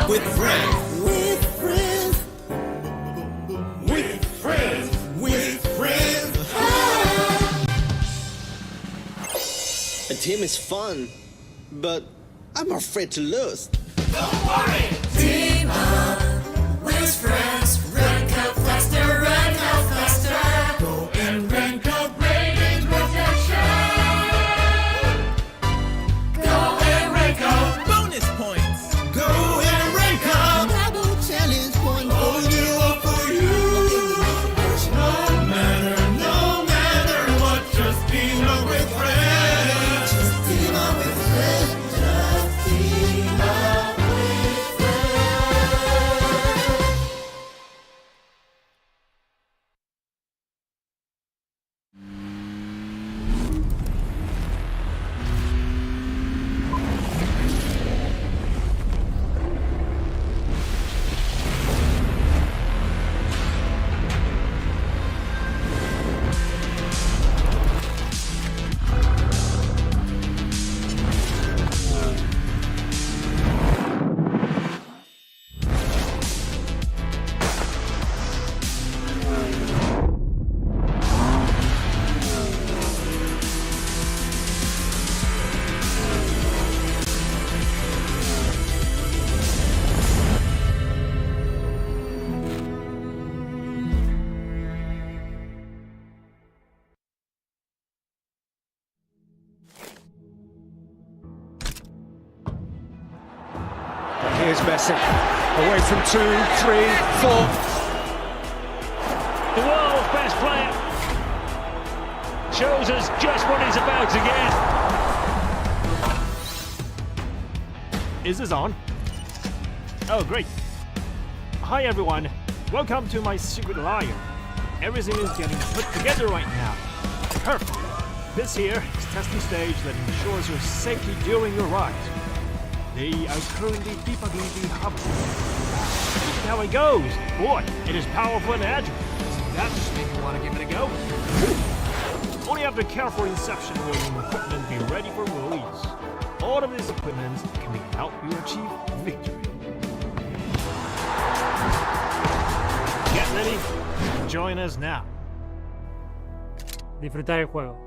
with friends. With friends. With friends. With friends. Ah! A team is fun, but I'm afraid to lose. Don't worry. Team up with friends. Rank up faster, rank up faster. Go and rank up. Radiant protection. Go and rank up. Bonus points. Go and rank up. Double challenge point. All you up for you. No matter what, just team up with friends. Just team up with friends. Just team up with friends. Here's Messi. Away from 2, 3, 4. The world's best player shows us just what he's about to get. Is this on? Oh, great. Hi, everyone. Welcome to my secret lair. Everything is getting put together right now. Perfect. This here is testing stage that ensures your safety during your ride. They are currently debugging the hub. See how it goes. Boy, it is powerful and agile. That just made me want to give it a go. Only after careful inception will the equipment be ready for release. All of this equipment can help you achieve victory. Get ready. Join us now. Disfrutar el juego.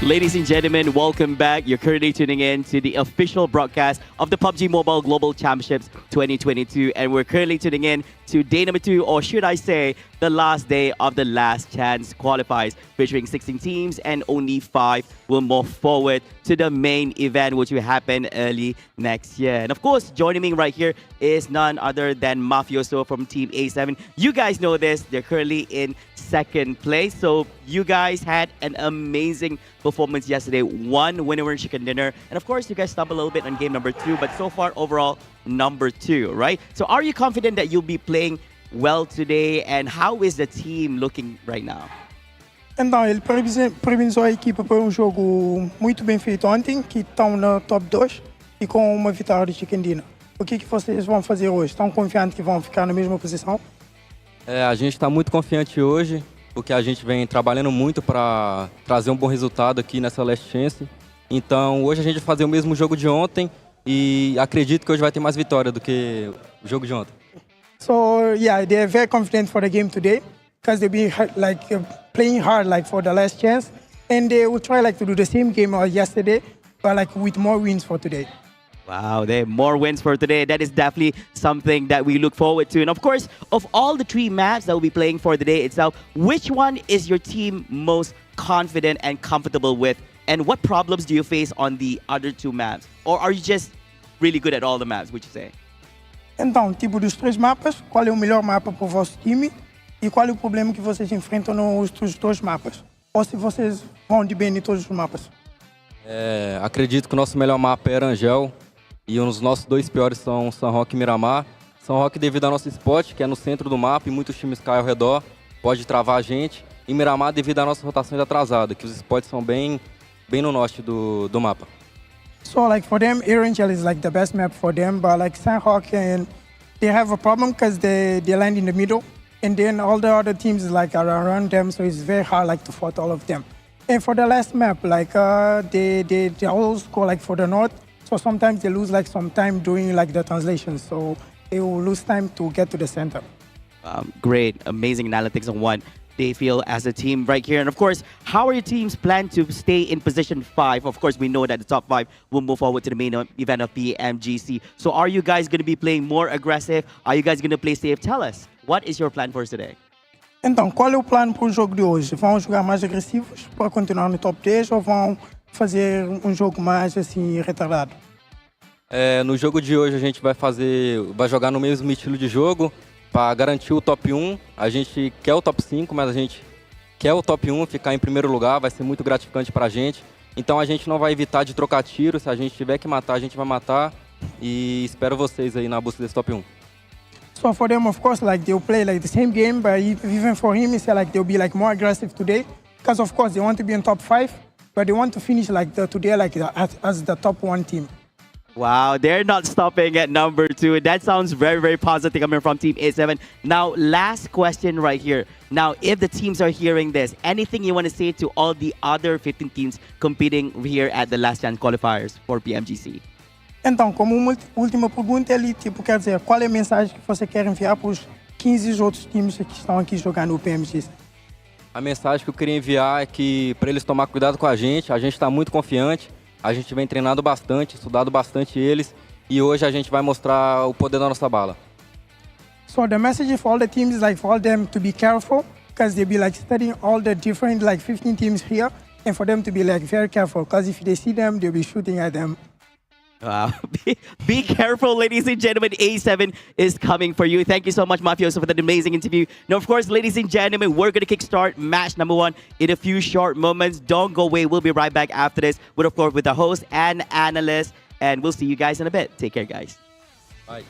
Ladies and gentlemen, welcome back. You're currently tuning in to the official broadcast of the PUBG Mobile Global Championships 2022. And we're currently tuning in to day number 2, or should I say, the last day of the Last Chance qualifiers, featuring 16 teams and only 5 will move forward to the main event, which will happen early next year. And of course, joining me right here is none other than Mafioso from Team A7. You guys know this. They're currently in second place. So you guys had an amazing performance yesterday. 1 winner chicken dinner. And of course, you guys stumbled a little bit on game number 2, but so far, overall, number 2, right? So are you confident that you'll be playing well today? And how is the team looking right now? Então, ele parabenizou a equipa por jogo muito bem feito ontem, que estão na top 2 e com uma vitória de chicken dinner. O que vocês vão fazer hoje? Estão confiantes que vão ficar na mesma posição? A gente está muito confiante hoje, porque a gente vem trabalhando muito para trazer um bom resultado aqui nessa Last Chance. Então, hoje a gente vai fazer o mesmo jogo de ontem e acredito que hoje vai ter mais vitória do que o jogo de ontem. So, yeah, they're very confident for the game today because they'll be playing hard for the Last Chance, and they will try to do the same game as yesterday, but with more wins for today. Wow, there are more wins for today. That is definitely something that we look forward to. And of course, of all the 3 maps that we'll be playing for the day itself, which one is your team most confident and comfortable with? And what problems do you face on the other 2 maps? Or are you just really good at all the maps, would you say? Então, dos 3 mapas, qual é o melhor mapa para o vosso time e qual é o problema que vocês enfrentam nos outros 2 mapas? Ou se vocês vão de bem em todos os mapas? Acredito que o nosso melhor mapa é Arangel e os nossos 2 piores são São Roque e Miramar. São Roque devido ao nosso spot, que é no centro do mapa e muitos times caem ao redor, pode travar a gente. E Miramar devido à nossa rotação atrasada, que os spots são bem no norte do mapa. So, for them, Arangel is the best map for them, but Sandhawk, and they have a problem because they land in the middle, and then all the other teams are around them, so it's very hard to fight all of them. And for the last map, they always go for the north, so sometimes they lose some time doing the translation, so they will lose time to get to the center. Great, amazing analytics on what they feel as a team right here. And of course, how are your teams plan to stay in position 5? Of course, we know that the top 5 will move forward to the main event of PMGC. So are you guys going to be playing more aggressive? Are you guys going to play safe? Tell us, what is your plan for today? Então, qual é o plano para o jogo de hoje? Vão jogar mais agressivos para continuar no top 10 ou vão fazer um jogo mais retardado? No jogo de hoje a gente vai jogar no mesmo estilo de jogo, para garantir o top 1, a gente quer o top 5, mas a gente quer o top 1, ficar em primeiro lugar, vai ser muito gratificante para a gente. Então a gente não vai evitar de trocar tiro, se a gente tiver que matar, a gente vai matar. E espero vocês aí na busca desse top 1. So for them, of course, they'll play the same game, but even for him, it's they'll be more aggressive today. Because of course, they want to be in top 5, but they want to finish today as the top 1 team. Wow, they're not stopping at number 2. That sounds very, very positive coming from Team A7. Now, last question right here. Now, if the teams are hearing this, anything you want to say to all the other 15 teams competing here at the Last Chance qualifiers for PMGC? Então, como última pergunta, ele quer dizer, qual é a mensagem que você quer enviar para os 15 outros times que estão aqui jogando o PMGC? A mensagem que eu queria enviar é que para eles tomar cuidado com a gente está muito confiante. A gente vem treinando bastante, estudado bastante eles e hoje a gente vai mostrar o poder da nossa bala. So the message for all the teams is for all them to be careful because they'll be studying all the different 15 teams here and for them to be very careful because if they see them, they'll be shooting at them. Wow. Be careful, ladies and gentlemen. A7 is coming for you. Thank you so much, Mafioso, for that amazing interview. Now, of course, ladies and gentlemen, we're going to kickstart match number 1 in a few short moments. Don't go away. We'll be right back after this with, of course, with the host and analyst. And we'll see you guys in a bit. Take care, guys. Bye.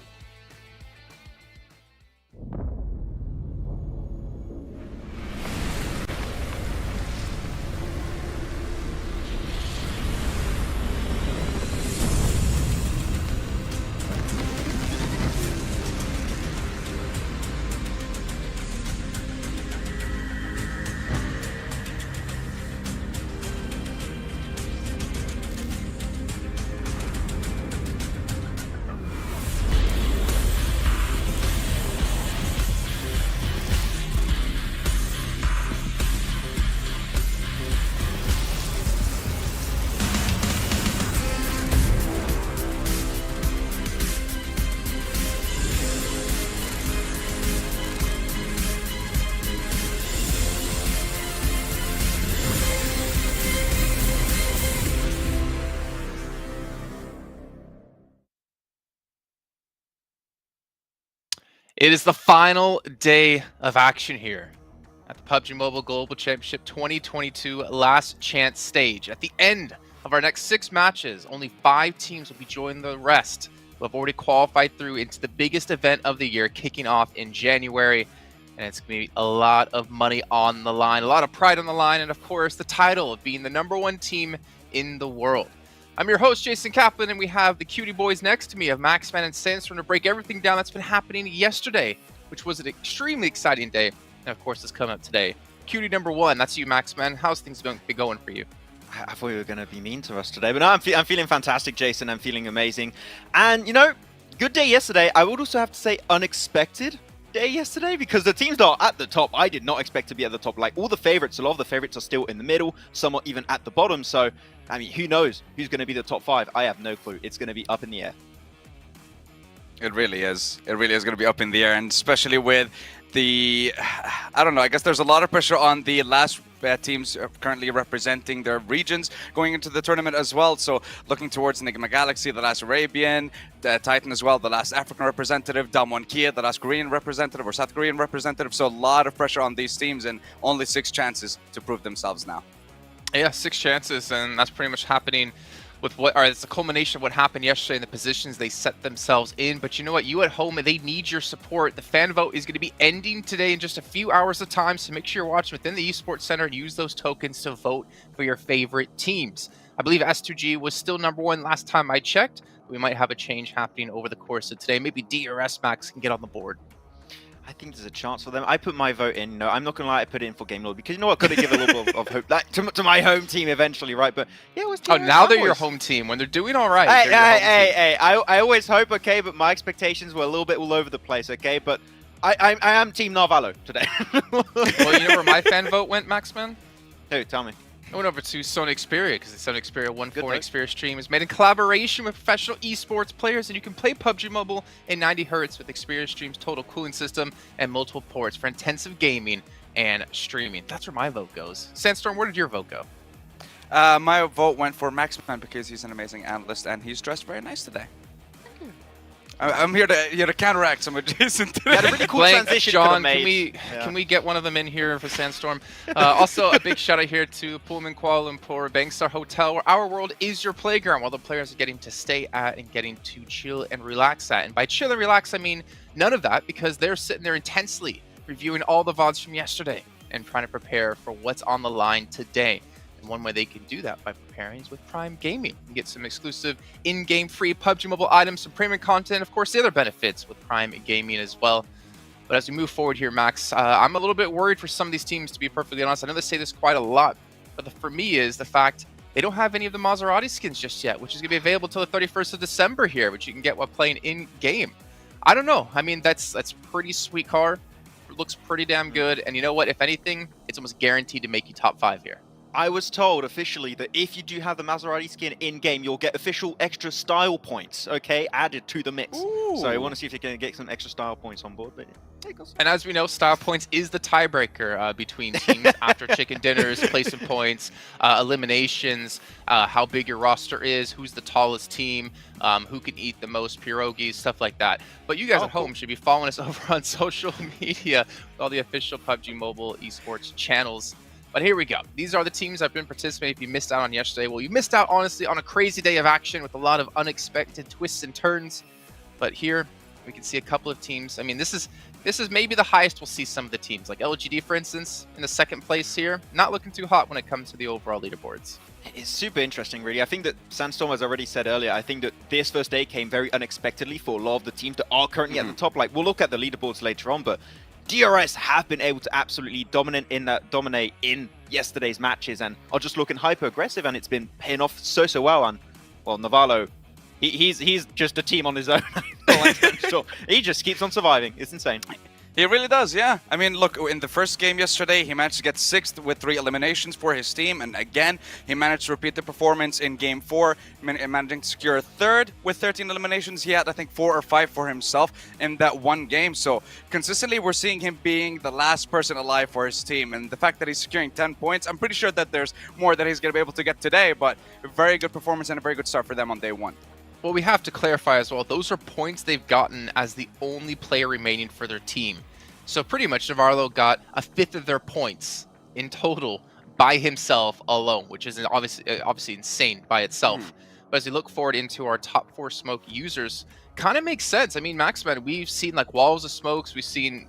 It is the final day of action here at the PUBG Mobile Global Championship 2022 last chance stage. At the end of our next 6 matches, only 5 teams will be joining the rest who have already qualified through into the biggest event of the year, kicking off in January. And it's going to be a lot of money on the line, a lot of pride on the line, and of course the title of being the #1 team in the world. I'm your host, Jason Kaplan, and we have the Cutie Boys next to me of Maxman and Sandstorm to break everything down that's been happening yesterday, which was an extremely exciting day. And of course, it's coming up today. Cutie #1, that's you, Maxman. How's things be going for you? I thought you were going to be mean to us today, but no, I'm feeling fantastic, Jason. I'm feeling amazing. And, you know, good day yesterday. I would also have to say unexpected day yesterday because the teams that are at the top, I did not expect to be at the top. Like, all the favorites, a lot of the favorites are still in the middle, some are even at the bottom. So, I mean, who knows who's going to be the top 5? I have no clue. It's going to be up in the air. It really is. It really is going to be up in the air, and especially with the, I don't know, I guess there's a lot of pressure on the last teams currently representing their regions going into the tournament as well. So looking towards Enigma Galaxy, the last Arabian, Titan as well, the last African representative, Damwon Kia, the last Korean representative or South Korean representative. So a lot of pressure on these teams and only 6 chances to prove themselves now. Yeah, 6 chances, and that's pretty much happening with it's a culmination of what happened yesterday in the positions they set themselves in. But you know what? You at home, they need your support. The fan vote is going to be ending today in just a few hours of time, so make sure you're watching within the Esports Center and use those tokens to vote for your favorite teams. I believe S2G was still #1 last time I checked. We might have a change happening over the course of today. Maybe DRS Max can get on the board. I think there's a chance for them. I put my vote in. No, I'm not gonna lie. I put it in for Game Lord because you know what? Could have given a little bit of hope that, to my home team eventually, right? But yeah, it was. Oh, now they're your home team when they're doing all right. Hey! I always hope, okay, but my expectations were a little bit all over the place, okay. But I am Team Narvalo today. Well, you know where my fan vote went, Maxman? Who? Tell me. I went over to Sony Xperia because the Sony Xperia 1.4 Xperia stream is made in collaboration with professional esports players, and you can play PUBG Mobile in 90 Hz with Xperia Stream's total cooling system and multiple ports for intensive gaming and streaming. That's where my vote goes. Sandstorm, where did your vote go? My vote went for Maxman because he's an amazing analyst and he's dressed very nice today. I'm here to counteract some of Jason today. Had a really cool transition. John, can we get one of them in here for Sandstorm? Also, a big shout out here to Pullman Kuala Lumpur Bangstar Hotel, where our world is your playground, while the players are getting to stay at and getting to chill and relax at. And by chill and relax, I mean none of that, because they're sitting there intensely reviewing all the VODs from yesterday and trying to prepare for what's on the line today. And one way they can do that by preparing is with Prime Gaming. You can get some exclusive in-game free PUBG Mobile items, some premium content, of course, the other benefits with Prime Gaming as well. But as we move forward here, Max, I'm a little bit worried for some of these teams, to be perfectly honest. I know they say this quite a lot, but for me is the fact they don't have any of the Maserati skins just yet, which is going to be available till the 31st of December here, which you can get while playing in-game. I don't know. I mean, that's pretty sweet car. It looks pretty damn good. And you know what? If anything, it's almost guaranteed to make you top 5 here. I was told officially that if you do have the Maserati skin in-game, you'll get official extra style points, okay, added to the mix. Ooh. So I want to see if you can get some extra style points on board. But yeah, and as we know, style points is the tiebreaker between teams after chicken dinners, placing points, eliminations, how big your roster is, who's the tallest team, who can eat the most pierogies, stuff like that. But you guys at home should be following us over on social media with all the official PUBG Mobile esports channels. But here we go. These are the teams that have been participating. If you missed out on yesterday, well, you missed out, honestly, on a crazy day of action with a lot of unexpected twists and turns. But here, we can see a couple of teams. I mean, this is maybe the highest we'll see some of the teams. Like LGD, for instance, in the 2nd place here. Not looking too hot when it comes to the overall leaderboards. It's super interesting, really. I think that Sandstorm, as I already said earlier, I think that this first day came very unexpectedly for a lot of the teams that are currently at the top. Like, we'll look at the leaderboards later on, but DRS have been able to absolutely dominate in yesterday's matches and are just looking hyper aggressive, and it's been paying off so well. And well, Navarro, he's just a team on his own. He just keeps on surviving. It's insane. He really does, yeah. I mean, look, in the first game yesterday, he managed to get 6th with 3 eliminations for his team. And again, he managed to repeat the performance in Game 4, managing to secure 3rd with 13 eliminations. He had, I think, 4 or 5 for himself in that one game. So consistently, we're seeing him being the last person alive for his team. And the fact that he's securing 10 points, I'm pretty sure that there's more that he's going to be able to get today. But a very good performance and a very good start for them on day 1. Well, we have to clarify as well, those are points they've gotten as the only player remaining for their team. So pretty much Navarro got a fifth of their points in total by himself alone, which is obviously insane by itself. But as we look forward into our top 4 smoke users, kind of makes sense. I mean, Maxman, we've seen like walls of smokes, we've seen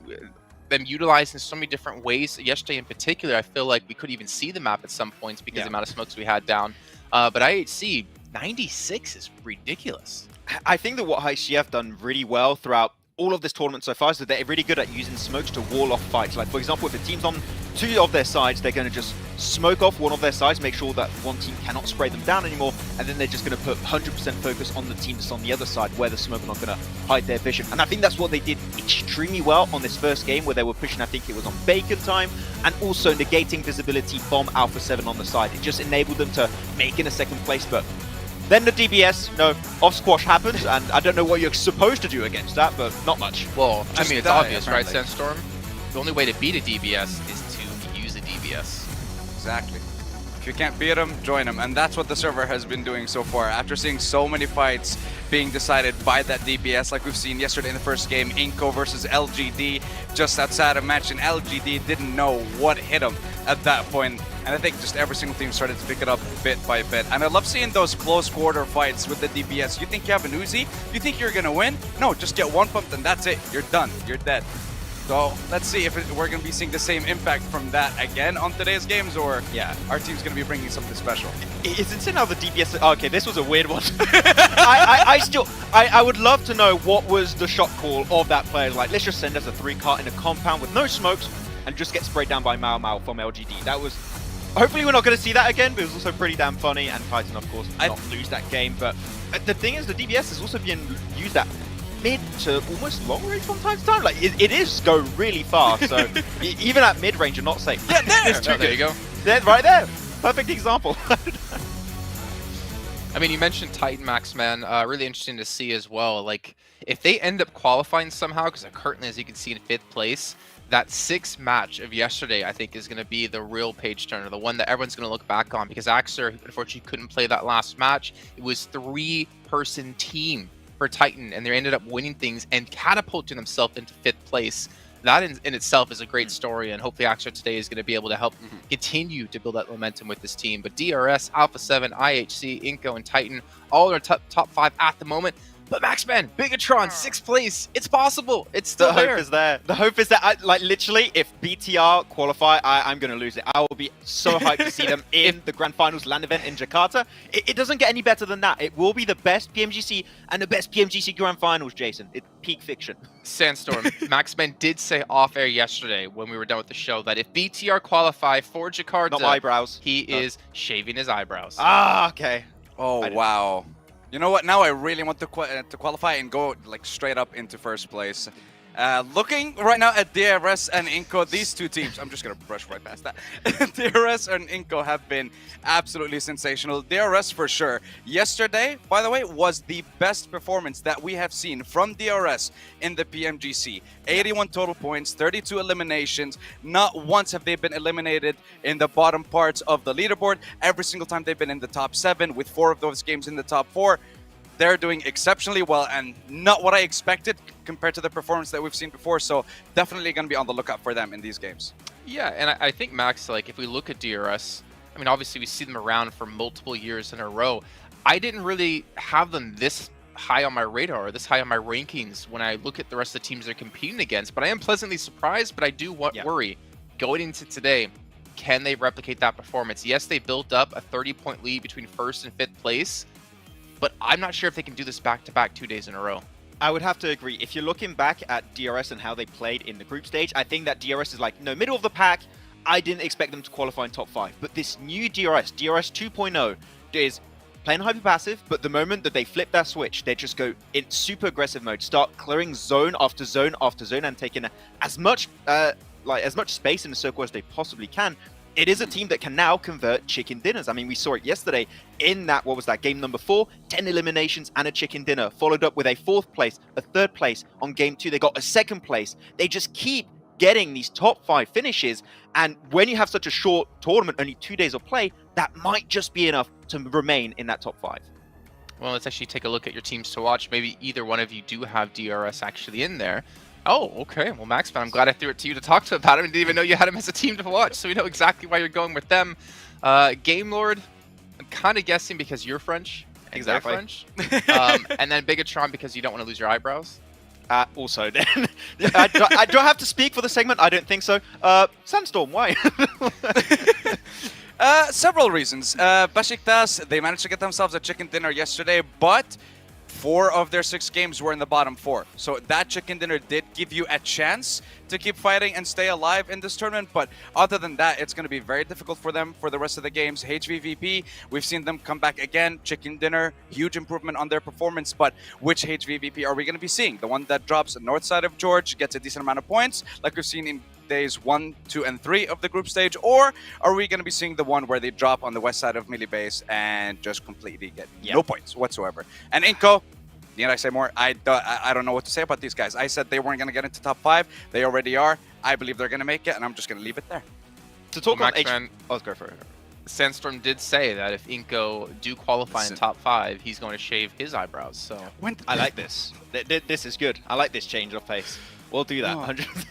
them utilized in so many different ways. Yesterday in particular, I feel like we could even see the map at some points because of the amount of smokes we had down. But IHC, 96 is ridiculous. I think that what HCF have done really well throughout all of this tournament so far is that they're really good at using smokes to wall off fights. Like, for example, if the team's on 2 of their sides, they're going to just smoke off one of their sides, make sure that one team cannot spray them down anymore, and then they're just going to put 100% focus on the team that's on the other side where the smoke are not going to hide their vision. And I think that's what they did extremely well on this first game, where they were pushing, I think it was on Bacon time, and also negating visibility from Alpha 7 on the side. It just enabled them to make in a second place, but then the DBS, off squash happens, and I don't know what you're supposed to do against that, but not much. Well, I mean, it's obvious, apparently. right, Sandstorm? The only way to beat a DBS is to use a DBS. Exactly. If you can't beat them, join them. And that's what the server has been doing so far. After seeing so many fights being decided by that DPS, like we've seen yesterday in the first game, Inko versus LGD, just outside of match, and LGD didn't know what hit him at that point. And I think just every single team started to pick it up bit by bit. And I love seeing those close quarter fights with the DPS. You think you have an Uzi? You think you're gonna win? No, just get one pump and that's it. You're done. You're dead. So let's see if we're going to be seeing the same impact from that again on today's games, or our team's going to be bringing something special. It's insane how the DPS... Oh, okay, this was a weird one. I would love to know what was the shot call of that player. Like, let's just send us a 3-cart in a compound with no smokes and just get sprayed down by Mao Mao from LGD. That was... Hopefully we're not going to see that again, but it was also pretty damn funny, and Titan, of course, did not lose that game. But the thing is, the DPS is also being used at mid to almost long range from time to time. Like, it is go really fast, so even at mid range, you're not safe. Yeah, there you go. There, right there. Perfect example. I mean, you mentioned Titan Max, man. Really interesting to see as well. Like, if they end up qualifying somehow, because they're currently, as you can see, in 5th place, that 6th match of yesterday, I think, is going to be the real page turner, the one that everyone's going to look back on, because Axer, unfortunately, couldn't play that last match. It was 3-person team for Titan, and they ended up winning things and catapulting themselves into 5th place. That in itself is a great story, and hopefully Axer today is going to be able to help continue to build that momentum with this team. But DRS, Alpha 7, IHC, Inko, and Titan, all in our top 5 at the moment. But Maxman, Bigatron, 6th place. It's possible. It's still there. The hope is there. The hope is that, like, literally, if BTR qualify, I'm going to lose it. I will be so hyped to see them in the Grand Finals LAN event in Jakarta. It doesn't get any better than that. It will be the best PMGC and the best PMGC Grand Finals, Jason. It's peak fiction. Sandstorm, Maxman did say off-air yesterday when we were done with the show that if BTR qualify for Jakarta, Not my eyebrows. He is shaving his eyebrows. Ah, okay. Oh, wow. You know what? Now I really want to qualify and go like straight up into 1st place. Looking right now at DRS and Inko, these two teams, I'm just going to brush right past that. DRS and Inko have been absolutely sensational. DRS for sure. Yesterday, by the way, was the best performance that we have seen from DRS in the PMGC. 81 total points, 32 eliminations. Not once have they been eliminated in the bottom parts of the leaderboard. Every single time they've been in the top 7, with 4 of those games in the top 4. They're doing exceptionally well, and not what I expected compared to the performance that we've seen before. So definitely going to be on the lookout for them in these games. Yeah, and I think, Max, like, if we look at DRS, I mean, obviously we see them around for multiple years in a row. I didn't really have them this high on my radar, or this high on my rankings when I look at the rest of the teams they're competing against. But I am pleasantly surprised, but I do worry. Going into today, can they replicate that performance? Yes, they built up a 30-point lead between 1st and 5th place, but I'm not sure if they can do this back-to-back 2 days in a row. I would have to agree. If you're looking back at DRS and how they played in the group stage, I think that DRS is like, no, middle of the pack. I didn't expect them to qualify in top 5. But this new DRS 2.0, is playing hyper passive, but the moment that they flip that switch, they just go in super aggressive mode, start clearing zone after zone after zone, and taking as much space in the circle as they possibly can. It is a team that can now convert chicken dinners. I mean, we saw it yesterday in that, what was that, game number 4, 10 eliminations and a chicken dinner, followed up with a 4th place, a 3rd place on game 2. They got a 2nd place. They just keep getting these top 5 finishes. And when you have such a short tournament, only 2 days of play, that might just be enough to remain in that top 5. Well, let's actually take a look at your teams to watch. Maybe either one of you do have DRS actually in there. Oh, okay. Well, Max, I'm glad I threw it to you to talk to about him. I didn't even know you had him as a team to watch, so we know exactly why you're going with them. Game Lord, I'm kind of guessing because you're French. Exactly. French. And then Bigatron because you don't want to lose your eyebrows. Also, then do I have to speak for the segment? I don't think so. Sandstorm, why? Several reasons. Besiktas, they managed to get themselves a chicken dinner yesterday, but 4 of their 6 games were in the bottom 4. So that chicken dinner did give you a chance to keep fighting and stay alive in this tournament. But other than that, it's going to be very difficult for them for the rest of the games. HVVP, we've seen them come back again. Chicken dinner, huge improvement on their performance. But which HVVP are we going to be seeing? The one that drops north side of George, gets a decent amount of points, like we've seen in days 1, 2, and 3 of the group stage, or are we going to be seeing the one where they drop on the west side of Millie Base and just completely get no points whatsoever? And Inco, need I say more? I don't know what to say about these guys. I said they weren't going to get into top 5. They already are. I believe they're going to make it, and I'm just going to leave it there. To talk well, on let's go for it. Sandstorm did say that if Inco do qualify in top 5, he's going to shave his eyebrows. So I like this. This is good. I like this change of pace. We'll do that. 100%.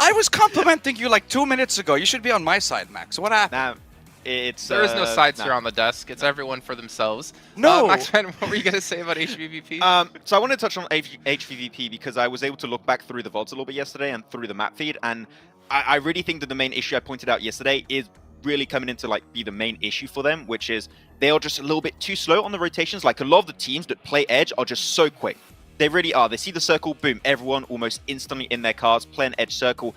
I was complimenting you like 2 minutes ago. You should be on my side, Max. What happened? There is no sides here on the desk. It's everyone for themselves. No. Max, what were you going to say about HVVP? So I want to touch on HVVP because I was able to look back through the VODs a little bit yesterday and through the map feed, and I really think that the main issue I pointed out yesterday is really coming into like be the main issue for them, which is they are just a little bit too slow on the rotations. Like a lot of the teams that play Edge are just so quick. They really are. They see the circle, boom, everyone almost instantly in their cars, playing Edge circle.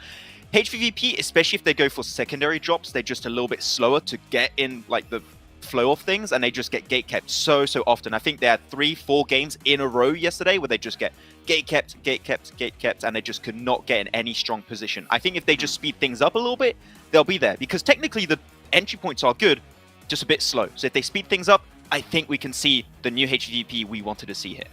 HVVP, especially if they go for secondary drops, they're just a little bit slower to get in like the flow of things, and they just get gate kept so often. I think they had 3-4 games in a row yesterday where they just get gate kept, and they just could not get in any strong position. I think if they just speed things up a little bit, they'll be there, because technically the entry points are good, just a bit slow. So if they speed things up, I think we can see the new HVVP we wanted to see here.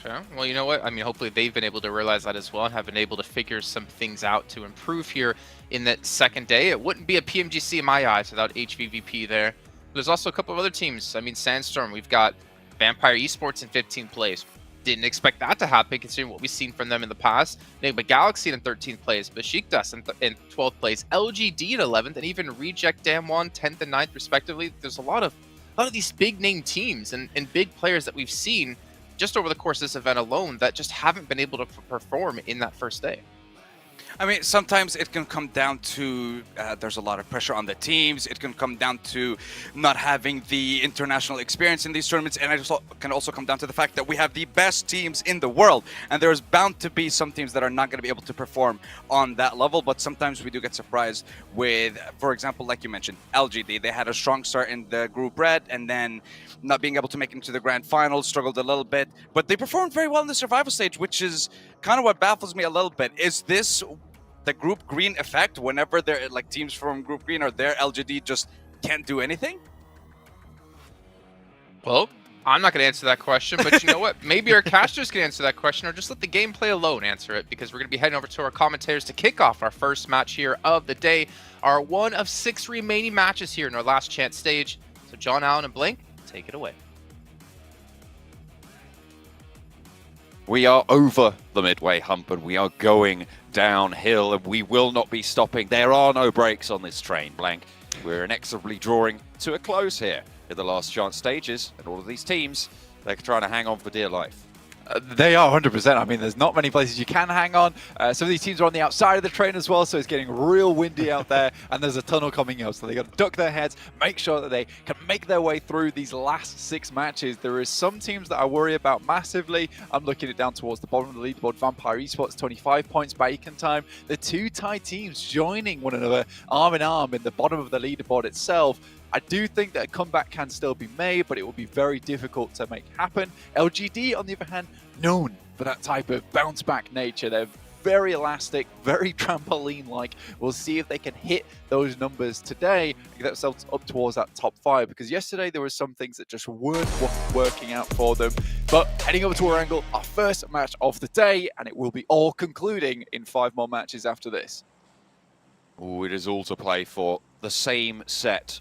Okay. Well, you know what? I mean, hopefully they've been able to realize that as well and have been able to figure some things out to improve here in that second day. It wouldn't be a PMGC in my eyes without HVVP there. There's also a couple of other teams. I mean, Sandstorm, we've got Vampire Esports in 15th place. Didn't expect that to happen considering what we've seen from them in the past. Enigma Galaxy in 13th place, Besiktas in 12th place, LGD in 11th, and even Reject Damwon 10th and 9th respectively. There's a lot of these big name teams and big players that we've seen just over the course of this event alone that just haven't been able to perform in that first day. I mean, sometimes it can come down to there's a lot of pressure on the teams. It can come down to not having the international experience in these tournaments, and it can also come down to the fact that we have the best teams in the world, and there's bound to be some teams that are not going to be able to perform on that level. But sometimes we do get surprised with, for example, like you mentioned, LGD. They had a strong start in the group red, and then not being able to make it into the grand final, struggled a little bit, but they performed very well in the survival stage, which is kind of what baffles me a little bit. Is this the group green effect? Whenever they're like teams from group green are there, LGD just can't do anything? Well, I'm not going to answer that question, but you know what? Maybe our casters can answer that question, or just let the gameplay alone answer it, because we're going to be heading over to our commentators to kick off our first match here of the day, our one of 6 remaining matches here in our last chance stage. So John Allen and Blink, take it away. We are over the midway hump and we are going downhill, and we will not be stopping. There are no brakes on this train, Blank. We're inexorably drawing to a close here in the last chance stages, and all of these teams, they're trying to hang on for dear life. They are 100%. I mean, there's not many places you can hang on. Some of these teams are on the outside of the train as well, so it's getting real windy out there, and there's a tunnel coming up, so they got to duck their heads, make sure that they can make their way through these last 6 matches. There is some teams that I worry about massively. I'm looking it down towards the bottom of the leaderboard. Vampire Esports, 25 points, Bacon Time. The 2 Thai teams joining one another arm in arm in the bottom of the leaderboard itself. I do think that a comeback can still be made, but it will be very difficult to make happen. LGD, on the other hand, known for that type of bounce-back nature. They're very elastic, very trampoline-like. We'll see if they can hit those numbers today and get themselves up towards that top 5, because yesterday there were some things that just weren't working out for them. But heading over to our angle, our first match of the day, and it will be all concluding in 5 more matches after this. Oh, it is all to play for. The same set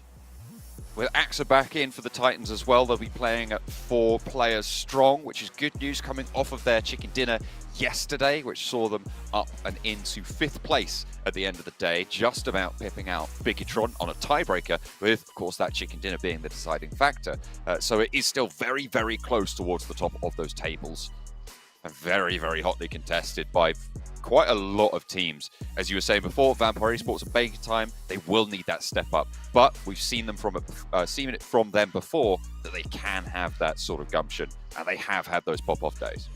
With AXA back in for the Titans as well, they'll be playing at 4 players strong, which is good news coming off of their chicken dinner yesterday, which saw them up and into 5th place at the end of the day, just about pipping out Bigotron on a tiebreaker, with, of course, that chicken dinner being the deciding factor. So it is still very, very close towards the top of those tables. And very, very hotly contested by quite a lot of teams. As you were saying before, Vampire Esports and Baker Time, they will need that step up. But we've seen it from them before that they can have that sort of gumption, and they have had those pop-off days.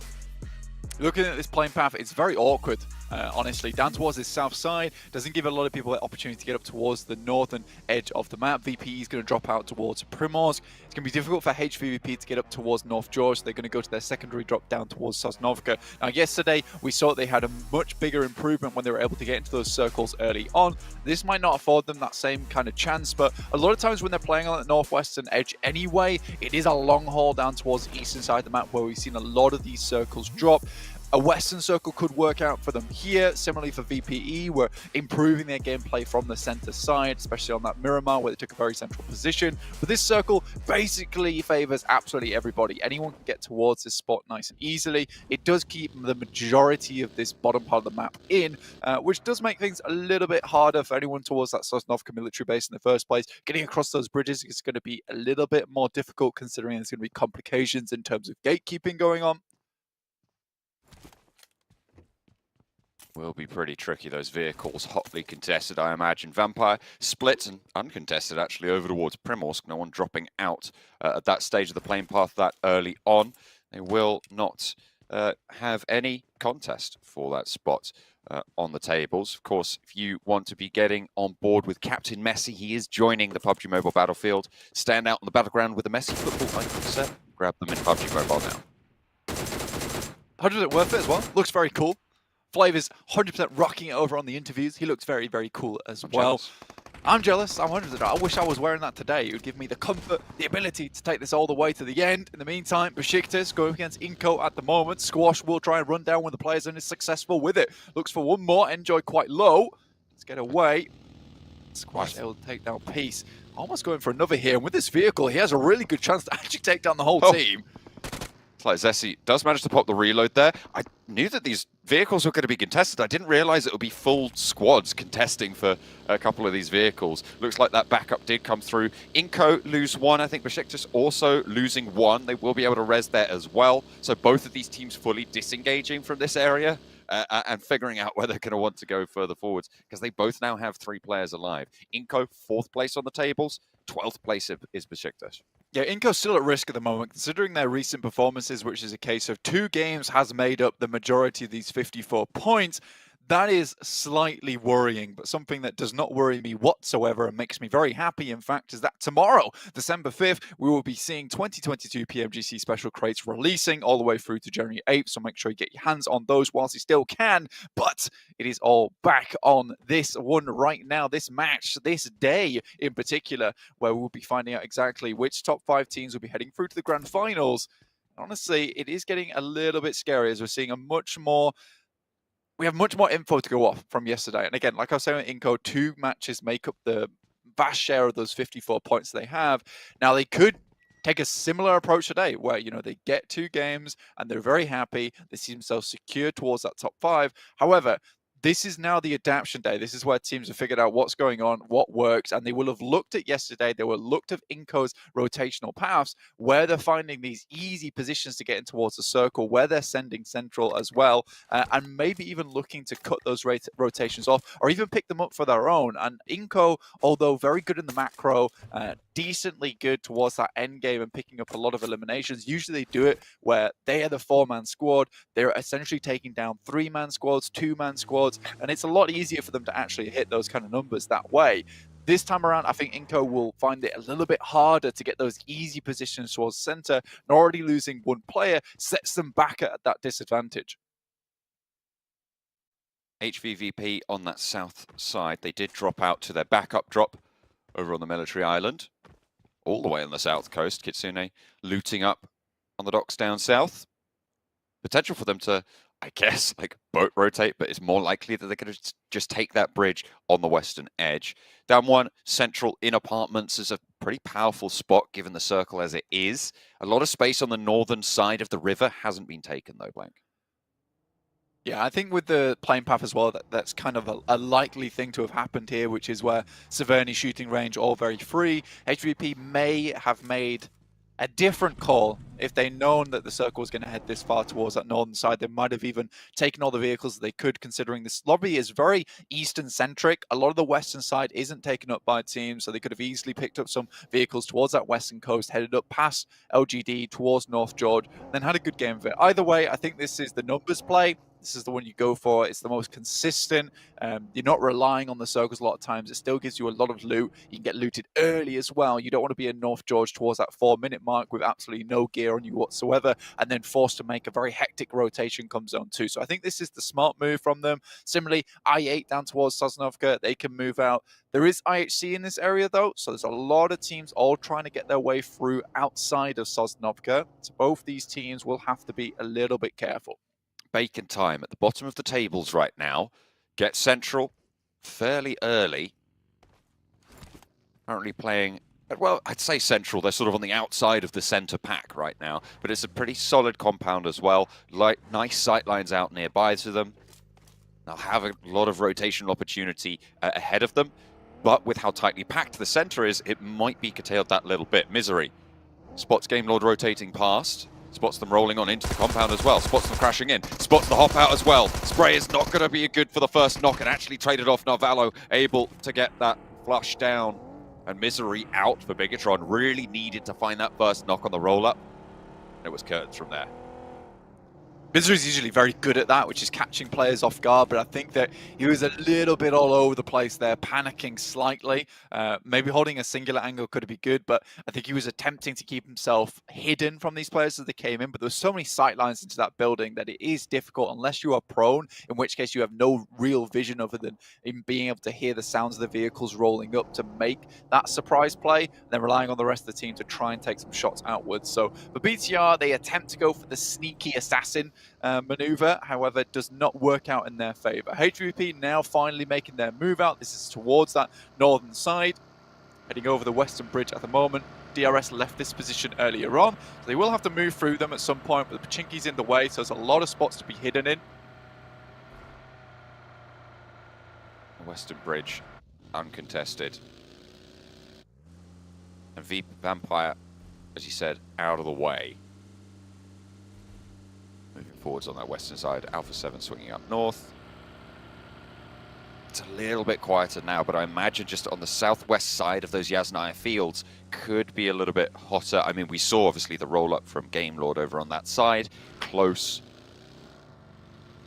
Looking at this playing path, it's very awkward, honestly. Down towards this south side doesn't give a lot of people the opportunity to get up towards the northern edge of the map. VP is going to drop out towards Primorsk. It's going to be difficult for HVVP to get up towards North George. They're going to go to their secondary drop down towards Sosnovka. Now, yesterday, we saw they had a much bigger improvement when they were able to get into those circles early on. This might not afford them that same kind of chance, but a lot of times when they're playing on the northwestern edge anyway, it is a long haul down towards the eastern side of the map where we've seen a lot of these circles drop. A western circle could work out for them here. Similarly for VPE, we're improving their gameplay from the center side, especially on that Miramar where they took a very central position. But this circle basically favors absolutely everybody. Anyone can get towards this spot nice and easily. It does keep the majority of this bottom part of the map in, which does make things a little bit harder for anyone towards that Sosnovka military base in the first place. Getting across those bridges is going to be a little bit more difficult considering there's going to be complications in terms of gatekeeping going on. Will be pretty tricky, those vehicles, hotly contested, I imagine. Vampire split and uncontested, actually, over towards Primorsk. No one dropping out at that stage of the playing path that early on. They will not have any contest for that spot on the tables. Of course, if you want to be getting on board with Captain Messi, he is joining the PUBG Mobile Battlefield. Stand out on the battleground with the Messi football icon set. Grab them in PUBG Mobile now. 100% worth it as well. Looks very cool. Flavor's 100% rocking it over on the interviews. He looks very, very cool as well. I'm jealous. I'm 100%. I wish I was wearing that today. It would give me the comfort, the ability to take this all the way to the end. In the meantime, Besiktas going against Inco at the moment. Squash will try and run down when the players and is successful with it. Looks for one more. Enjoy quite low. Let's get away. Squash able to take down Peace. Almost going for another here. And with this vehicle, he has a really good chance to actually take down the whole team. It's like Zessi does manage to pop the reload there. I knew that these vehicles were going to be contested. I didn't realize it would be full squads contesting for a couple of these vehicles. Looks like that backup did come through. Inco lose one. I think Besiktas also losing one. They will be able to res there as well. So both of these teams fully disengaging from this area and figuring out where they're going to want to go further forwards, because they both now have 3 players alive. Inco, 4th place on the tables. 12th place is Besiktas. Yeah, Inco's still at risk at the moment, considering their recent performances, which is a case of 2 games has made up the majority of these 54 points. That is slightly worrying, but something that does not worry me whatsoever and makes me very happy, in fact, is that tomorrow, December 5th, we will be seeing 2022 PMGC special crates releasing all the way through to January 8th, so make sure you get your hands on those whilst you still can. But it is all back on this one right now, this match, this day in particular, where we'll be finding out exactly which top 5 teams will be heading through to the grand finals. Honestly, it is getting a little bit scary as we're seeing we have much more info to go off from yesterday. And again, like I was saying with Inco, 2 matches make up the vast share of those 54 points they have. Now, they could take a similar approach today where, they get 2 games and they're very happy. They see themselves secure towards that top 5. However, this is now the adaptation day. This is where teams have figured out what's going on, what works, and they will have looked at yesterday. They will have looked at Inco's rotational paths, where they're finding these easy positions to get in towards the circle, where they're sending central as well, and maybe even looking to cut those rotations off or even pick them up for their own. And Inco, although very good in the macro, decently good towards that end game and picking up a lot of eliminations, usually they do it where they are the 4-man squad. They're essentially taking down 3-man squads, 2-man squads, and it's a lot easier for them to actually hit those kind of numbers that way. This time around, I think Inco will find it a little bit harder to get those easy positions towards center, and already losing 1 player sets them back at that disadvantage. HVVP on that south side, they did drop out to their backup drop over on the military island, all the way on the south coast. Kitsune looting up on the docks down south. Potential for them to, I guess, boat rotate, but it's more likely that they're going to just take that bridge on the western edge. Down 1, central in apartments is a pretty powerful spot given the circle as it is. A lot of space on the northern side of the river hasn't been taken though, Blank. Yeah, I think with the plane path as well, that's kind of a likely thing to have happened here, which is where Severny shooting range all very free. HVP may have made a different call if they'd known that the circle was going to head this far towards that northern side. They might have even taken all the vehicles that they could, considering this lobby is very eastern centric. A lot of the western side isn't taken up by teams, so they could have easily picked up some vehicles towards that western coast, headed up past LGD towards North George, then had a good game of it. Either way, I think this is the numbers play. This is the one you go for. It's the most consistent. You're not relying on the circles a lot of times. It still gives you a lot of loot. You can get looted early as well. You don't want to be in North George towards that 4-minute mark with absolutely no gear on you whatsoever, and then forced to make a very hectic rotation come zone 2. So I think this is the smart move from them. Similarly, I-8 down towards Sosnovka, they can move out. There is IHC in this area though, so there's a lot of teams all trying to get their way through outside of Sosnovka. So both these teams will have to be a little bit careful. Bacon time at the bottom of the tables right now. Get Central fairly early. Currently playing, well, I'd say Central. They're sort of on the outside of the center pack right now, but it's a pretty solid compound as well. Nice sight lines out nearby to them. They'll have a lot of rotational opportunity ahead of them, but with how tightly packed the center is, it might be curtailed that little bit. Misery spots Game Lord rotating past. Spots them rolling on into the compound as well. Spots them crashing in. Spots the hop out as well. Spray is not going to be good for the first knock and actually traded off. Narvalo able to get that flush down. And Misery out for Bigatron. Really needed to find that first knock on the roll-up. And it was curtains from there. Misery's usually very good at that, which is catching players off guard, but I think that he was a little bit all over the place there, panicking slightly. Maybe holding a singular angle could be good, but I think he was attempting to keep himself hidden from these players as they came in, but there's so many sight lines into that building that it is difficult unless you are prone, in which case you have no real vision other than in being able to hear the sounds of the vehicles rolling up to make that surprise play, and then relying on the rest of the team to try and take some shots outwards. So for BTR, they attempt to go for the sneaky assassin maneuver, however, it does not work out in their favor. HVP now finally making their move out. This is towards that northern side, heading over the western bridge at the moment. DRS left this position earlier on, so they will have to move through them at some point, but the Pachinki's in the way, so there's a lot of spots to be hidden in. The western bridge uncontested. And Vampire, as you said, out of the way. Moving forwards on that western side, Alpha 7 swinging up north. It's a little bit quieter now, but I imagine just on the southwest side of those Yasnaya fields could be a little bit hotter. I mean, we saw obviously the roll-up from Game Lord over on that side, close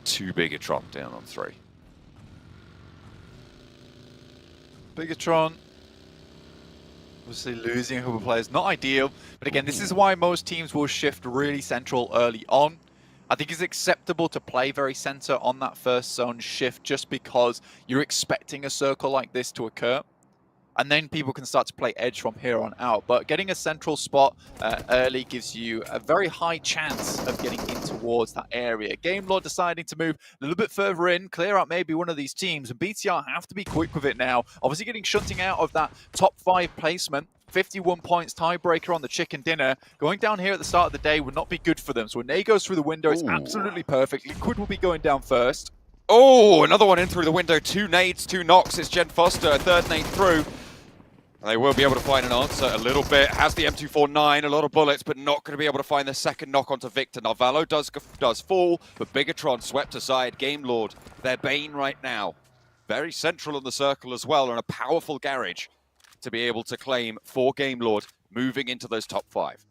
to Bigatron down on 3. Bigatron obviously losing a couple of players, not ideal, but again, this is why most teams will shift really central early on. I think it's acceptable to play very center on that first zone shift just because you're expecting a circle like this to occur. And then people can start to play edge from here on out. But getting a central spot early gives you a very high chance of getting in towards that area. Game Lord deciding to move a little bit further in, clear out maybe one of these teams. And BTR have to be quick with it now. Obviously getting shunting out of that top 5 placement. 51 points, tiebreaker on the chicken dinner. Going down here at the start of the day would not be good for them. So when they goes through the window, it's absolutely perfect. Liquid will be going down first. Oh, another one in through the window. 2 nades, 2 knocks. It's Jen Foster, a third nade through. They will be able to find an answer a little bit. Has the M249, a lot of bullets, but not going to be able to find the second knock onto Victor. Narvalo does fall, but Bigatron swept aside. Game Lord, their bane right now. Very central in the circle as well, and a powerful garage to be able to claim for Game Lord moving into those top 5.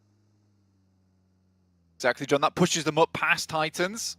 Exactly, John. That pushes them up past Titans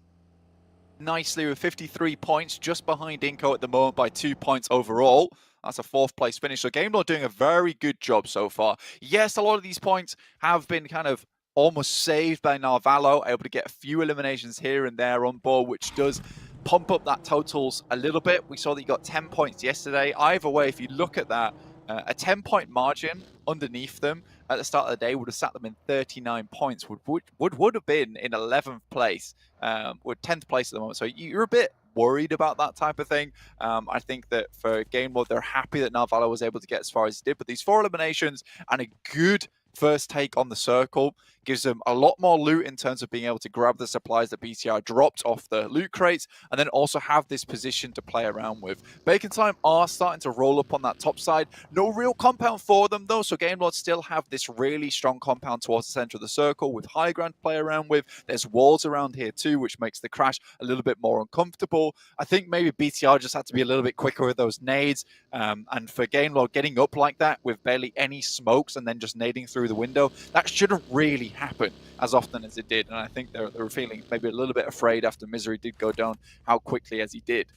nicely with 53 points, just behind Inco at the moment by 2 points overall. That's a 4th place finish. So Game Lord doing a very good job so far. Yes, a lot of these points have been kind of almost saved by Narvalo, able to get a few eliminations here and there on board, which does pump up that totals a little bit. We saw that he got 10 points yesterday. Either way, if you look at that, a 10-point margin underneath them at the start of the day would have sat them in 39 points, would have been in 11th place, or 10th place at the moment. So you're a bit worried about that type of thing. I think that for game mode, they're happy that Nalvala was able to get as far as he did. But these 4 eliminations and a good first take on the circle gives them a lot more loot in terms of being able to grab the supplies that BTR dropped off the loot crates, and then also have this position to play around with. Bacon Time are starting to roll up on that top side. No real compound for them though, so Game Lords still have this really strong compound towards the center of the circle with high ground to play around with. There's walls around here too, which makes the crash a little bit more uncomfortable. I think maybe BTR just had to be a little bit quicker with those nades, and for Game Lord getting up like that with barely any smokes and then just nading through the window, that shouldn't really happen as often as it did. And I think they were feeling maybe a little bit afraid after Misery did go down how quickly as he did.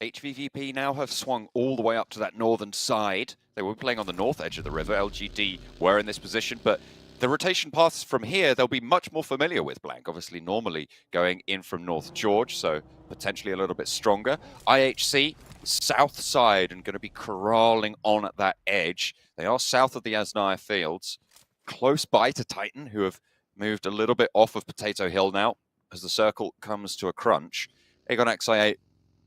HVVP now have swung all the way up to that northern side. They were playing on the north edge of the river. LGD were in this position, but the rotation paths from here, they'll be much more familiar with Blank. Obviously, normally going in from North George, so potentially a little bit stronger. IHC, south side, and going to be corralling on at that edge. They are south of the Asnaya Fields, close by to Titan, who have moved a little bit off of Potato Hill now as the circle comes to a crunch. Aegon XI8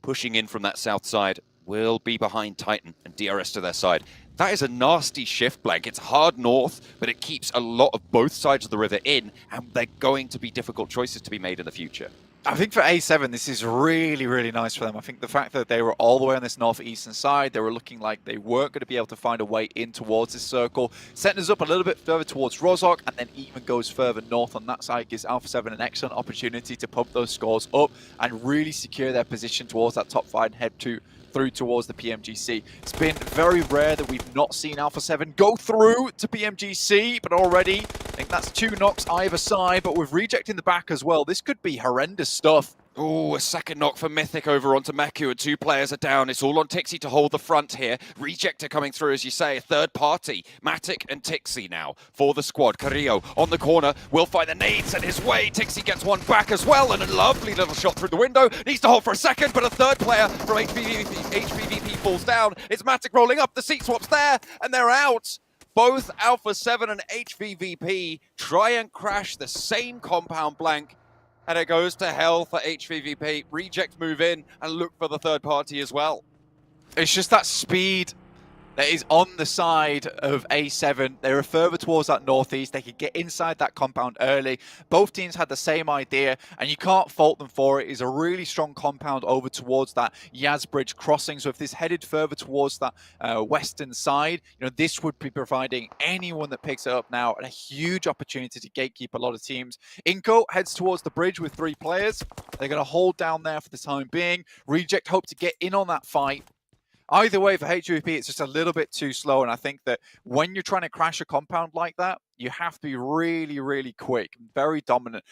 pushing in from that south side will be behind Titan and DRS to their side. That is a nasty shift, Blank. It's hard north, but it keeps a lot of both sides of the river in, and they're going to be difficult choices to be made in the future. I think for A7, this is really, really nice for them. I think the fact that they were all the way on this northeastern side, they were looking like they weren't going to be able to find a way in towards this circle. Setting us up a little bit further towards Rozhok, and then even goes further north on that side, gives Alpha 7 an excellent opportunity to pump those scores up and really secure their position towards that top 5 and head through towards the PMGC. It's been very rare that we've not seen Alpha 7 go through to PMGC, but already, I think that's 2 knocks either side, but with Reject in the back as well, this could be horrendous stuff. Oh, a second knock for Mythic over onto Meku, and 2 players are down. It's all on Tixie to hold the front here. Rejector coming through, as you say, a third party. Matic and Tixie now for the squad. Carrillo on the corner will find the nades in his way. Tixie gets one back as well, and a lovely little shot through the window. Needs to hold for a second, but a third player from HVVP falls down. It's Matic rolling up, the seat swap's there, and they're out. Both Alpha 7 and HVVP try and crash the same compound, Blank. And it goes to hell for HVVP. Reject move in and look for the third party as well. It's just that speed that is on the side of A7. They were further towards that northeast. They could get inside that compound early. Both teams had the same idea, and you can't fault them for it. It's a really strong compound over towards that Yaz Bridge crossing. So if this headed further towards that western side, you know, this would be providing anyone that picks it up now a huge opportunity to gatekeep a lot of teams. Inco heads towards the bridge with 3 players. They're going to hold down there for the time being. Reject hope to get in on that fight. Either way, for HVP, it's just a little bit too slow, and I think that when you're trying to crash a compound like that, you have to be really, really quick, very dominant.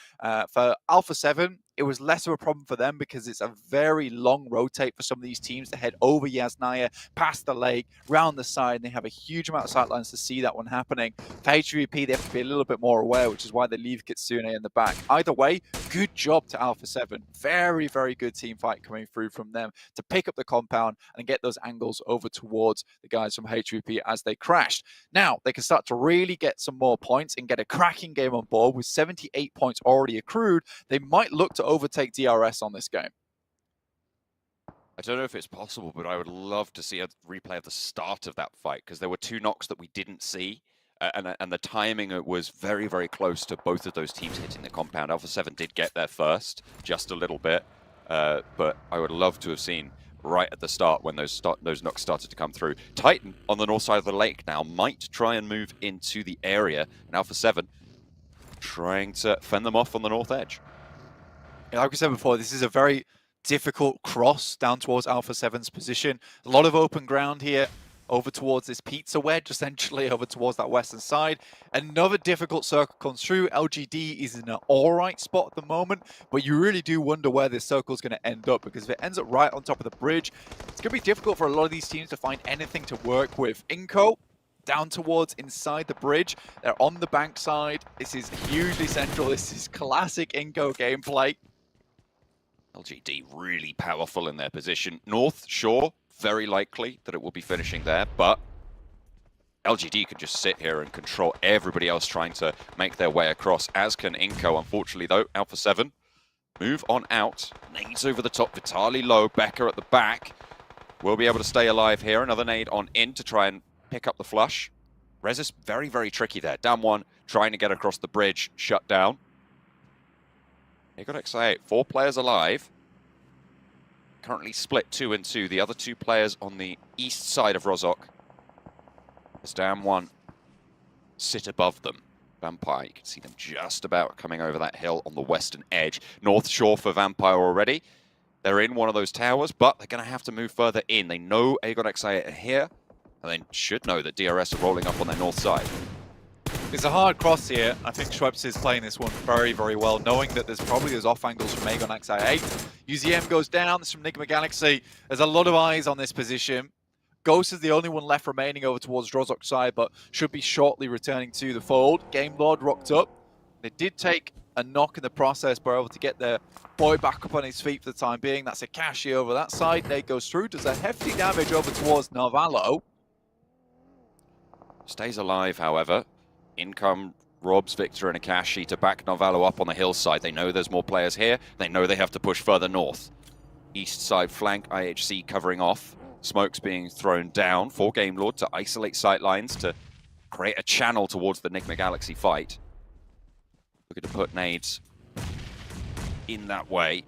For Alpha 7, it was less of a problem for them because it's a very long rotate for some of these teams to head over Yasnaya, past the lake, round the side, and they have a huge amount of sightlines to see that one happening. For HVP, they have to be a little bit more aware, which is why they leave Kitsune in the back. Either way, good job to Alpha 7. Very, very good team fight coming through from them to pick up the compound and get those angles over towards the guys from HVP as they crashed. Now, they can start to really get some more points and get a cracking game on board with 78 points already accrued. They might look to overtake DRS on this game. I don't know if it's possible, but I would love to see a replay of the start of that fight, because there were 2 knocks that we didn't see, and the timing was very, very close to both of those teams hitting the compound. Alpha 7 did get there first, just a little bit, but I would love to have seen right at the start when those knocks started to come through. Titan on the north side of the lake now might try and move into the area, and Alpha 7 trying to fend them off on the north edge. Like we said before, this is a very difficult cross down towards Alpha 7's position. A lot of open ground here over towards this pizza wedge, essentially over towards that western side. Another difficult circle comes through. LGD is in an alright spot at the moment, but you really do wonder where this circle is going to end up, because if it ends up right on top of the bridge, it's going to be difficult for a lot of these teams to find anything to work with. Inco down towards inside the bridge. They're on the bank side. This is hugely central. This is classic Inco gameplay. LGD really powerful in their position. North Shore, very likely that it will be finishing there, but LGD can just sit here and control everybody else trying to make their way across, as can Inco. Unfortunately, though, Alpha 7 move on out. Nades over the top, Vitali low, Becker at the back. Will be able to stay alive here. Another nade on in to try and pick up the flush. Rez is very, very tricky there. Down one, trying to get across the bridge, shut down. Aegon XI8, 4 players alive. Currently split 2 and 2. The other 2 players on the east side of Rozhok. As Down one sit above them. Vampire, you can see them just about coming over that hill on the western edge. North shore for Vampire already. They're in one of those towers, but they're going to have to move further in. They know Aegon XI8 are here, and they should know that DRS are rolling up on their north side. It's a hard cross here. I think Schweppes is playing this one very, very well, knowing that there's probably those off angles from Aegon XI8. UZM goes down, this from Enigma Galaxy. There's a lot of eyes on this position. Ghost is the only one left remaining over towards Rozhok's side, but should be shortly returning to the fold. Game Lord rocked up. They did take a knock in the process, but were able to get their boy back up on his feet for the time being. That's Akashi over that side. Nate goes through, does a hefty damage over towards Narvalo. Stays alive, however. In come Robs, Victor, and Akashi to back Narvalo up on the hillside. They know there's more players here. They know they have to push further north. East side flank, IHC covering off. Smokes being thrown down for Game Lord to isolate sightlines to create a channel towards the Enigma Galaxy fight. Looking to put nades in that way.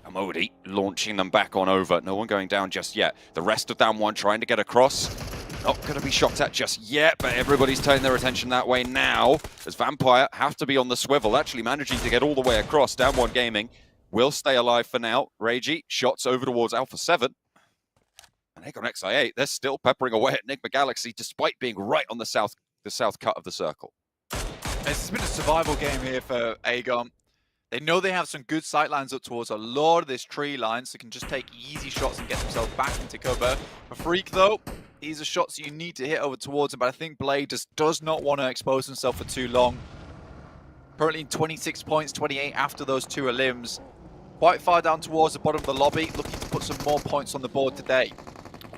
Amodi launching them back on over. No one going down just yet. The rest of Down one trying to get across. Not going to be shot at just yet, but everybody's turning their attention that way now. As Vampire have to be on the swivel, actually managing to get all the way across. Down one Gaming will stay alive for now. Reiji shots over towards Alpha 7. And Aegon XI8, they're still peppering away at Enigma Galaxy despite being right on the south cut of the circle. It's been a survival game here for Aegon. They know they have some good sightlines up towards a lot of this tree line, so they can just take easy shots and get themselves back into cover. For Freak, though, these are shots you need to hit over towards him, but I think Blade just does not want to expose himself for too long. Currently 26 points, 28 after those 2 elims. Quite far down towards the bottom of the lobby, looking to put some more points on the board today.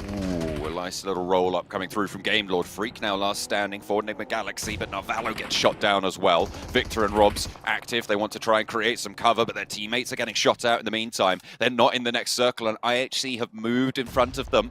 Ooh, a nice little roll-up coming through from Game Lord. Freak now last standing for Enigma Galaxy, but Narvalo gets shot down as well. Victor and Robs active. They want to try and create some cover, but their teammates are getting shot out in the meantime. They're not in the next circle, and IHC have moved in front of them.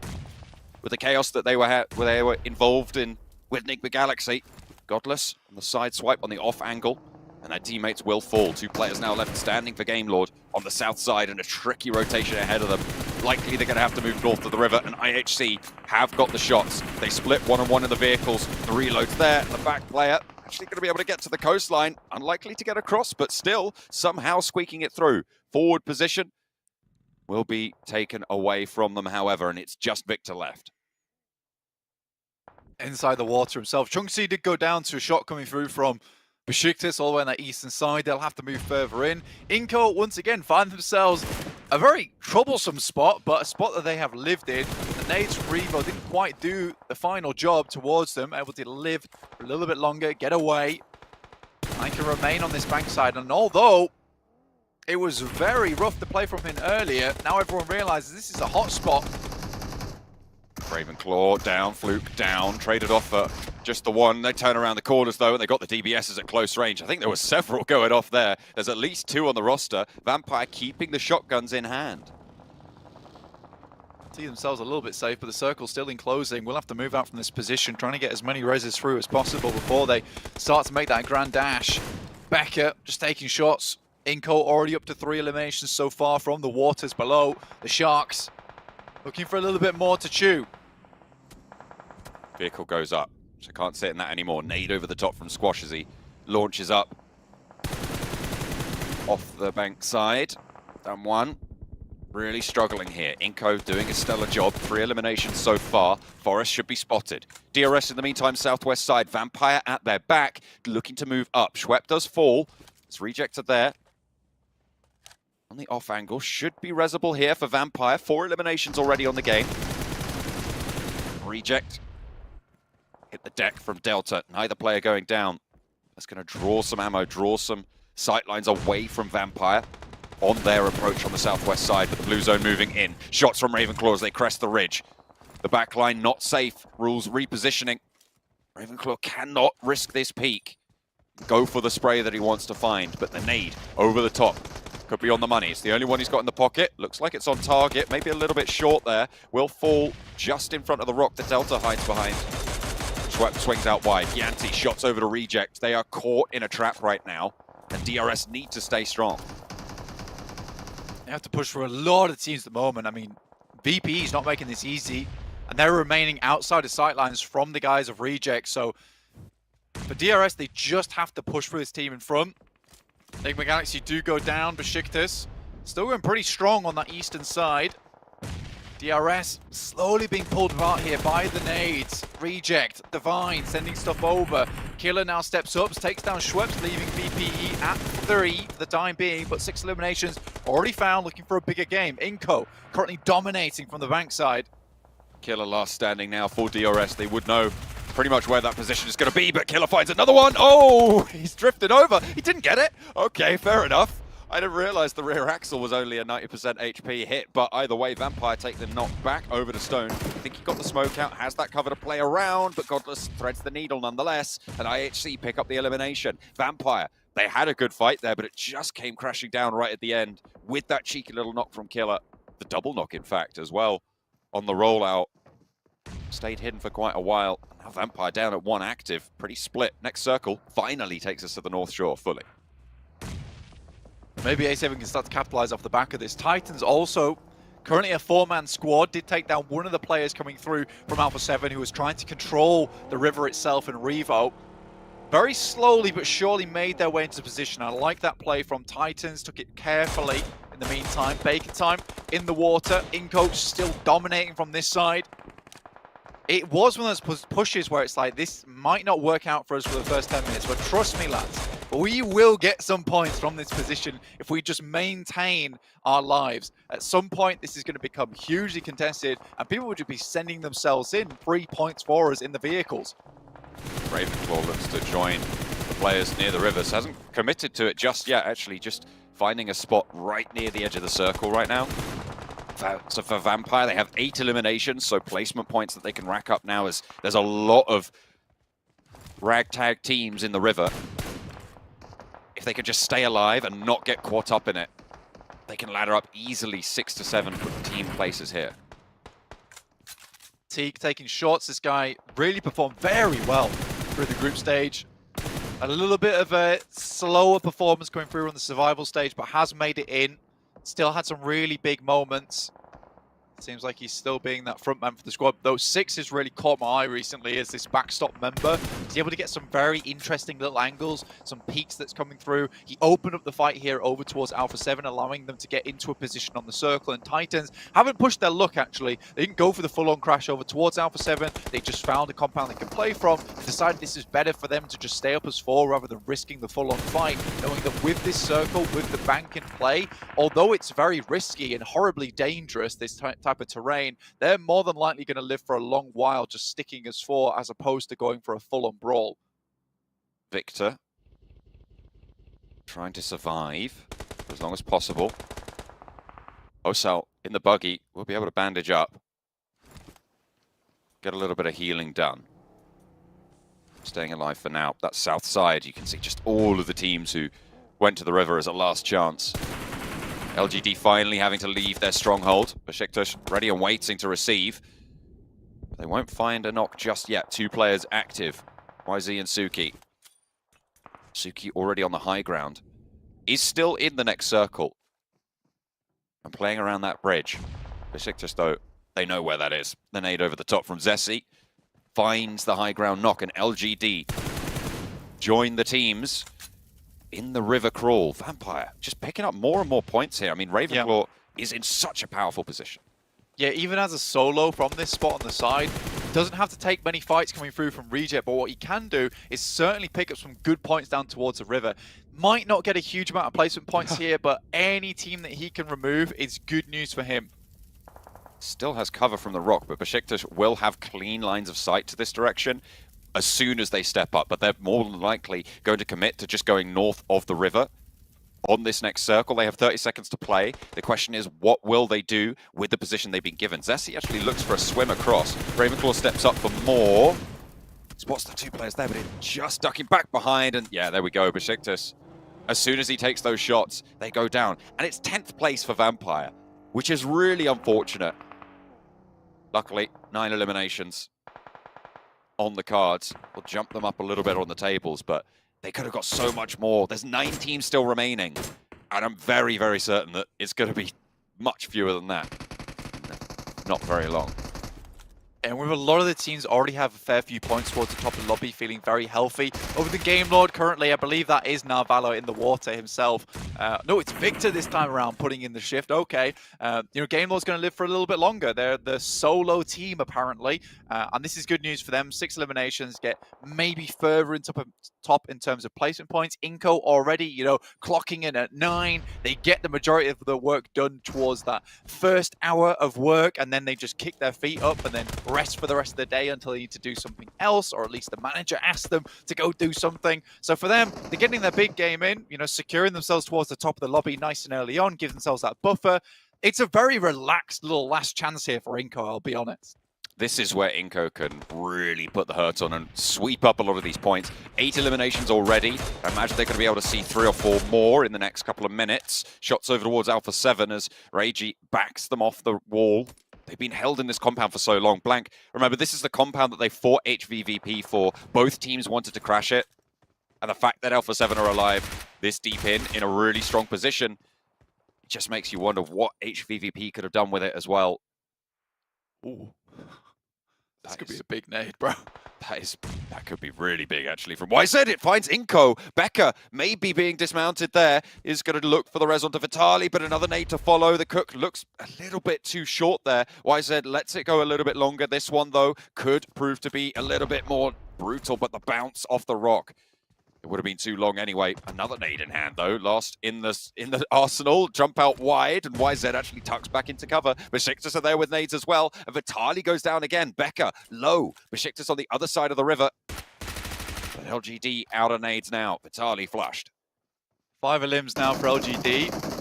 With the chaos that they were involved in with Enigma Galaxy. Godless on the side swipe on the off angle, and their teammates will fall. 2 players now left standing for Game Lord on the south side, and a tricky rotation ahead of them. Likely they're going to have to move north of the river, and IHC have got the shots. They split 1-on-1 in the vehicles. The reload's there. The back player actually going to be able to get to the coastline. Unlikely to get across, but still somehow squeaking it through. Forward position will be taken away from them, however, and it's just Victor left. Inside the water himself. Chunksy did go down to a shot coming through from Besiktas all the way on that eastern side. They'll have to move further in. Inco, once again, find themselves a very troublesome spot, but a spot that they have lived in. The nades from Revo didn't quite do the final job towards them, able to live for a little bit longer, get away. I can remain on this bank side, and although it was very rough to play from him earlier, now everyone realizes this is a hot spot. Ravenclaw down, Fluke down, traded off for just the one. They turn around the corners though, and they got the DBSs at close range. I think there were several going off there. There's at least 2 on the roster. Vampire keeping the shotguns in hand. See themselves a little bit safe, but the circle's still in closing. We'll have to move out from this position, trying to get as many reses through as possible before they start to make that grand dash. Becker just taking shots. Inco already up to 3 eliminations so far from the waters below. The Sharks looking for a little bit more to chew. Vehicle goes up, so can't sit in that anymore. Nade over the top from Squash as he launches up. Off the bank side. Down one. Really struggling here. Inco doing a stellar job. 3 eliminations so far. Forest should be spotted. DRS in the meantime, southwest side. Vampire at their back, looking to move up. Schwepp does fall. It's rejected there. On the off angle, should be resable here for Vampire. 4 eliminations already on the game. Reject. Hit the deck from Delta. Neither player going down. That's going to draw some ammo, draw some sightlines away from Vampire on their approach on the southwest side, with the blue zone moving in. Shots from Ravenclaw as they crest the ridge. The backline not safe. Rules repositioning. Ravenclaw cannot risk this peak. Go for the spray that he wants to find, but the nade over the top. Could be on the money. It's the only one he's got in the pocket. Looks like it's on target. Maybe a little bit short there. Will fall just in front of the rock that Delta hides behind. Schwepp swings out wide. Yanti shots over to Reject. They are caught in a trap right now. And DRS need to stay strong. They have to push for a lot of teams at the moment. I mean, VP is not making this easy. And they're remaining outside the sightlines from the guys of Reject. So for DRS, they just have to push for this team in front. Enigma Galaxy do go down. Besiktas still going pretty strong on that eastern side. DRS slowly being pulled apart here by the nades. Reject, Divine sending stuff over. Killer now steps up, takes down Schweppes, leaving VPE at 3 for the time being, but 6 eliminations already found, looking for a bigger game. Inco currently dominating from the bank side. Killer last standing now for DRS. They would know pretty much where that position is going to be, but Killer finds another one. Oh, he's drifted over. He didn't get it. Okay, fair enough. I didn't realize the rear axle was only a 90% HP hit, but either way, Vampire take the knock back over to Stone. I think he got the smoke out, has that cover to play around, but Godless threads the needle nonetheless, and IHC pick up the elimination. Vampire, they had a good fight there, but it just came crashing down right at the end with that cheeky little knock from Killer. The double knock, in fact, as well, on the rollout. Stayed hidden for quite a while. Now Vampire down at 1 active, pretty split. Next circle finally takes us to the North Shore fully. Maybe A7 can start to capitalize off the back of this. Titans also currently a 4-man squad. Did take down one of the players coming through from Alpha 7 who was trying to control the river itself in Revo. Very slowly but surely made their way into position. I like that play from Titans. Took it carefully in the meantime. Bacon time in the water. Inco still dominating from this side. It was one of those pushes where it's like, this might not work out for us for the first 10 minutes, but trust me, lads, we will get some points from this position if we just maintain our lives. At some point, this is going to become hugely contested, and people would be sending themselves in 3 points for us in the vehicles. Ravenclaw looks to join the players near the rivers. Hasn't committed to it just yet, actually, just finding a spot right near the edge of the circle right now. So for Vampire, they have 8 eliminations, so placement points that they can rack up now, as there's a lot of ragtag teams in the river. If they could just stay alive and not get caught up in it, they can ladder up easily 6 to 7 team places here. Teague taking shots. This guy really performed very well through the group stage. A little bit of a slower performance going through on the survival stage, but has made it in. Still had some really big moments. Seems like he's still being that front man for the squad. Though 6 has really caught my eye recently as this backstop member. He's able to get some very interesting little angles, some peaks that's coming through. He opened up the fight here over towards Alpha 7, allowing them to get into a position on the circle. And Titans haven't pushed their luck, actually. They didn't go for the full-on crash over towards Alpha 7. They just found a compound they can play from and decided this is better for them to just stay up as 4 rather than risking the full-on fight, knowing that with this circle, with the bank in play, although it's very risky and horribly dangerous, this type of terrain, they're more than likely going to live for a long while just sticking as 4 as opposed to going for a full-on brawl. Victor trying to survive for as long as possible. Osal in the buggy will be able to bandage up, get a little bit of healing done. Staying alive for now. That south side, you can see just all of the teams who went to the river as a last chance. LGD finally having to leave their stronghold. Besiktas ready and waiting to receive. But they won't find a knock just yet. 2 players active, YZ and Suki. Suki already on the high ground. Is still in the next circle. And playing around that bridge. Besiktas, though, they know where that is. The nade over the top from Zessi. Finds the high ground knock, and LGD join the teams in the river crawl. Vampire just picking up more and more points here. I mean, Ravenclaw is in such a powerful position. Yeah, even as a solo from this spot on the side, doesn't have to take many fights coming through from Reject, but what he can do is certainly pick up some good points down towards the river. Might not get a huge amount of placement points here, but any team that he can remove is good news for him. Still has cover from the rock, but Besiktas will have clean lines of sight to this direction as soon as they step up, but they're more than likely going to commit to just going north of the river. On this next circle, they have 30 seconds to play. The question is, what will they do with the position they've been given? Zessi actually looks for a swim across. Ravenclaw steps up for more. Spots the 2 players there, but it's just ducking back behind, and yeah, there we go. Besiktas As soon as he takes those shots, they go down. And it's 10th place for Vampire, which is really unfortunate. Luckily, 9 eliminations on the cards. We'll jump them up a little bit on the tables, but they could have got so much more. There's 9 teams still remaining. And I'm very, very certain that it's going to be much fewer than that. Not very long. And with a lot of the teams already have a fair few points towards the top of the lobby, feeling very healthy. Over the Game Lord currently, I believe that is Narvalo in the water himself. No, it's Victor this time around putting in the shift. Okay, Game Lord's going to live for a little bit longer. They're the solo team apparently, and this is good news for them. 6 eliminations, get maybe further into top in terms of placement points. Inco already, clocking in at 9. They get the majority of the work done towards that first hour of work, and then they just kick their feet up and then rest for the rest of the day until they need to do something else, or at least the manager asks them to go do something. So for them, they're getting their big game in, securing themselves towards the top of the lobby nice and early on, give themselves that buffer. It's a very relaxed little last chance here for Inco, I'll be honest. This is where Inco can really put the hurt on and sweep up a lot of these points. 8 eliminations already. I imagine they're going to be able to see 3 or 4 more in the next couple of minutes. Shots over towards Alpha 7 as Reiji backs them off the wall. They've been held in this compound for so long. Blank, remember, this is the compound that they fought HVVP for. Both teams wanted to crash it. And the fact that Alpha 7 are alive this deep in a really strong position, it just makes you wonder what HVVP could have done with it as well. Ooh. This could be a big nade, bro. That could be really big, actually. From YZ, it finds Inco. Becca, maybe being dismounted there, is going to look for the res onto Vitali, but another nade to follow. The Cook looks a little bit too short there. YZ lets it go a little bit longer. This one, though, could prove to be a little bit more brutal, but the bounce off the rock, it would have been too long anyway. Another nade in hand, though. Lost in the arsenal. Jump out wide, and YZ actually tucks back into cover. Besiktas are there with nades as well. And Vitali goes down again. Becca, low. Besiktas on the other side of the river. But LGD out of nades now. Vitali flushed. 5 elims now for LGD.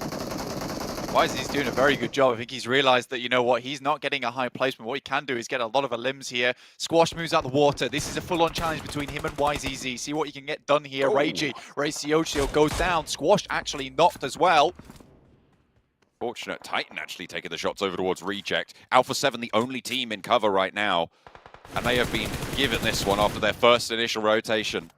He's doing a very good job. I think he's realized that, he's not getting a high placement. What he can do is get a lot of elims here. Squash moves out the water. This is a full-on challenge between him and YZZ. See what you can get done here. Reiji, Raciocio goes down. Squash actually knocked as well. Fortunate. Titan actually taking the shots over towards Reject. Alpha 7, the only team in cover right now. And they have been given this one after their first initial rotation.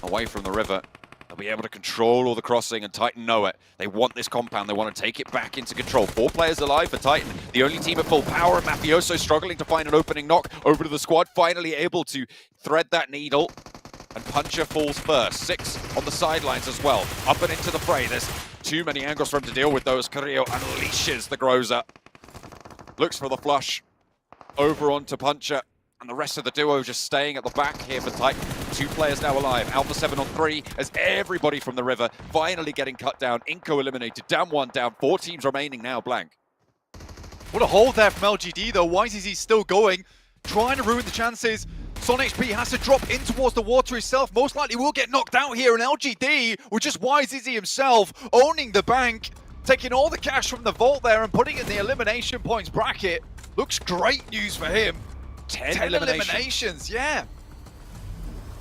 Away from the river. They'll be able to control all the crossing, and Titan know it. They want this compound. They want to take it back into control. 4 players alive for Titan. The only team at full power. Mafioso struggling to find an opening knock over to the squad. Finally able to thread that needle. And Puncher falls first. 6 on the sidelines as well. Up and into the fray. There's too many angles for him to deal with those. Carrillo unleashes the Groza. Looks for the flush. Over onto Puncher. And the rest of the duo just staying at the back here for Titan. 2 players now alive. Alpha 7 on 3 as everybody from the river finally getting cut down. Inco eliminated. Down 1, down 4 teams remaining now. Blank. What a hold there from LGD though. YZZ still going, trying to ruin the chances. Son HP has to drop in towards the water himself. Most likely will get knocked out here. And LGD with just YZZ himself owning the bank, taking all the cash from the vault there and putting it in the elimination points bracket. Looks great news for him. 10 eliminations, yeah.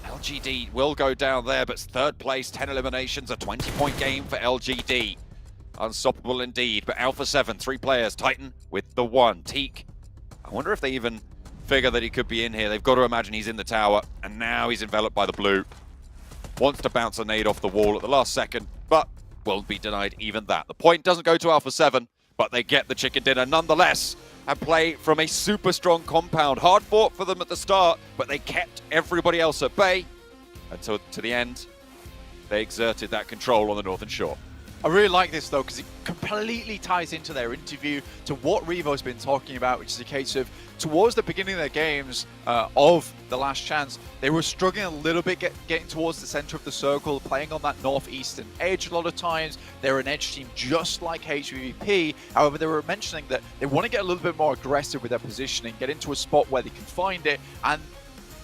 LGD will go down there, but 3rd place, 10 eliminations, a 20-point game for LGD. Unstoppable indeed, but Alpha 7, 3 players, Titan with the 1. Teak, I wonder if they even figure that he could be in here. They've got to imagine he's in the tower, and now he's enveloped by the blue. Wants to bounce a nade off the wall at the last second, but will be denied even that. The point doesn't go to Alpha 7, but they get the chicken dinner nonetheless. And play from a super strong compound. Hard fought for them at the start, but they kept everybody else at bay until to the end. They exerted that control on the Northern Shore. I really like this though, because it completely ties into their interview to what Revo's been talking about, which is a case of towards the beginning of their games of the last chance, they were struggling a little bit getting towards the center of the circle, playing on that northeastern edge a lot of times. They're an edge team just like HVVP. However, they were mentioning that they want to get a little bit more aggressive with their positioning, get into a spot where they can find it, and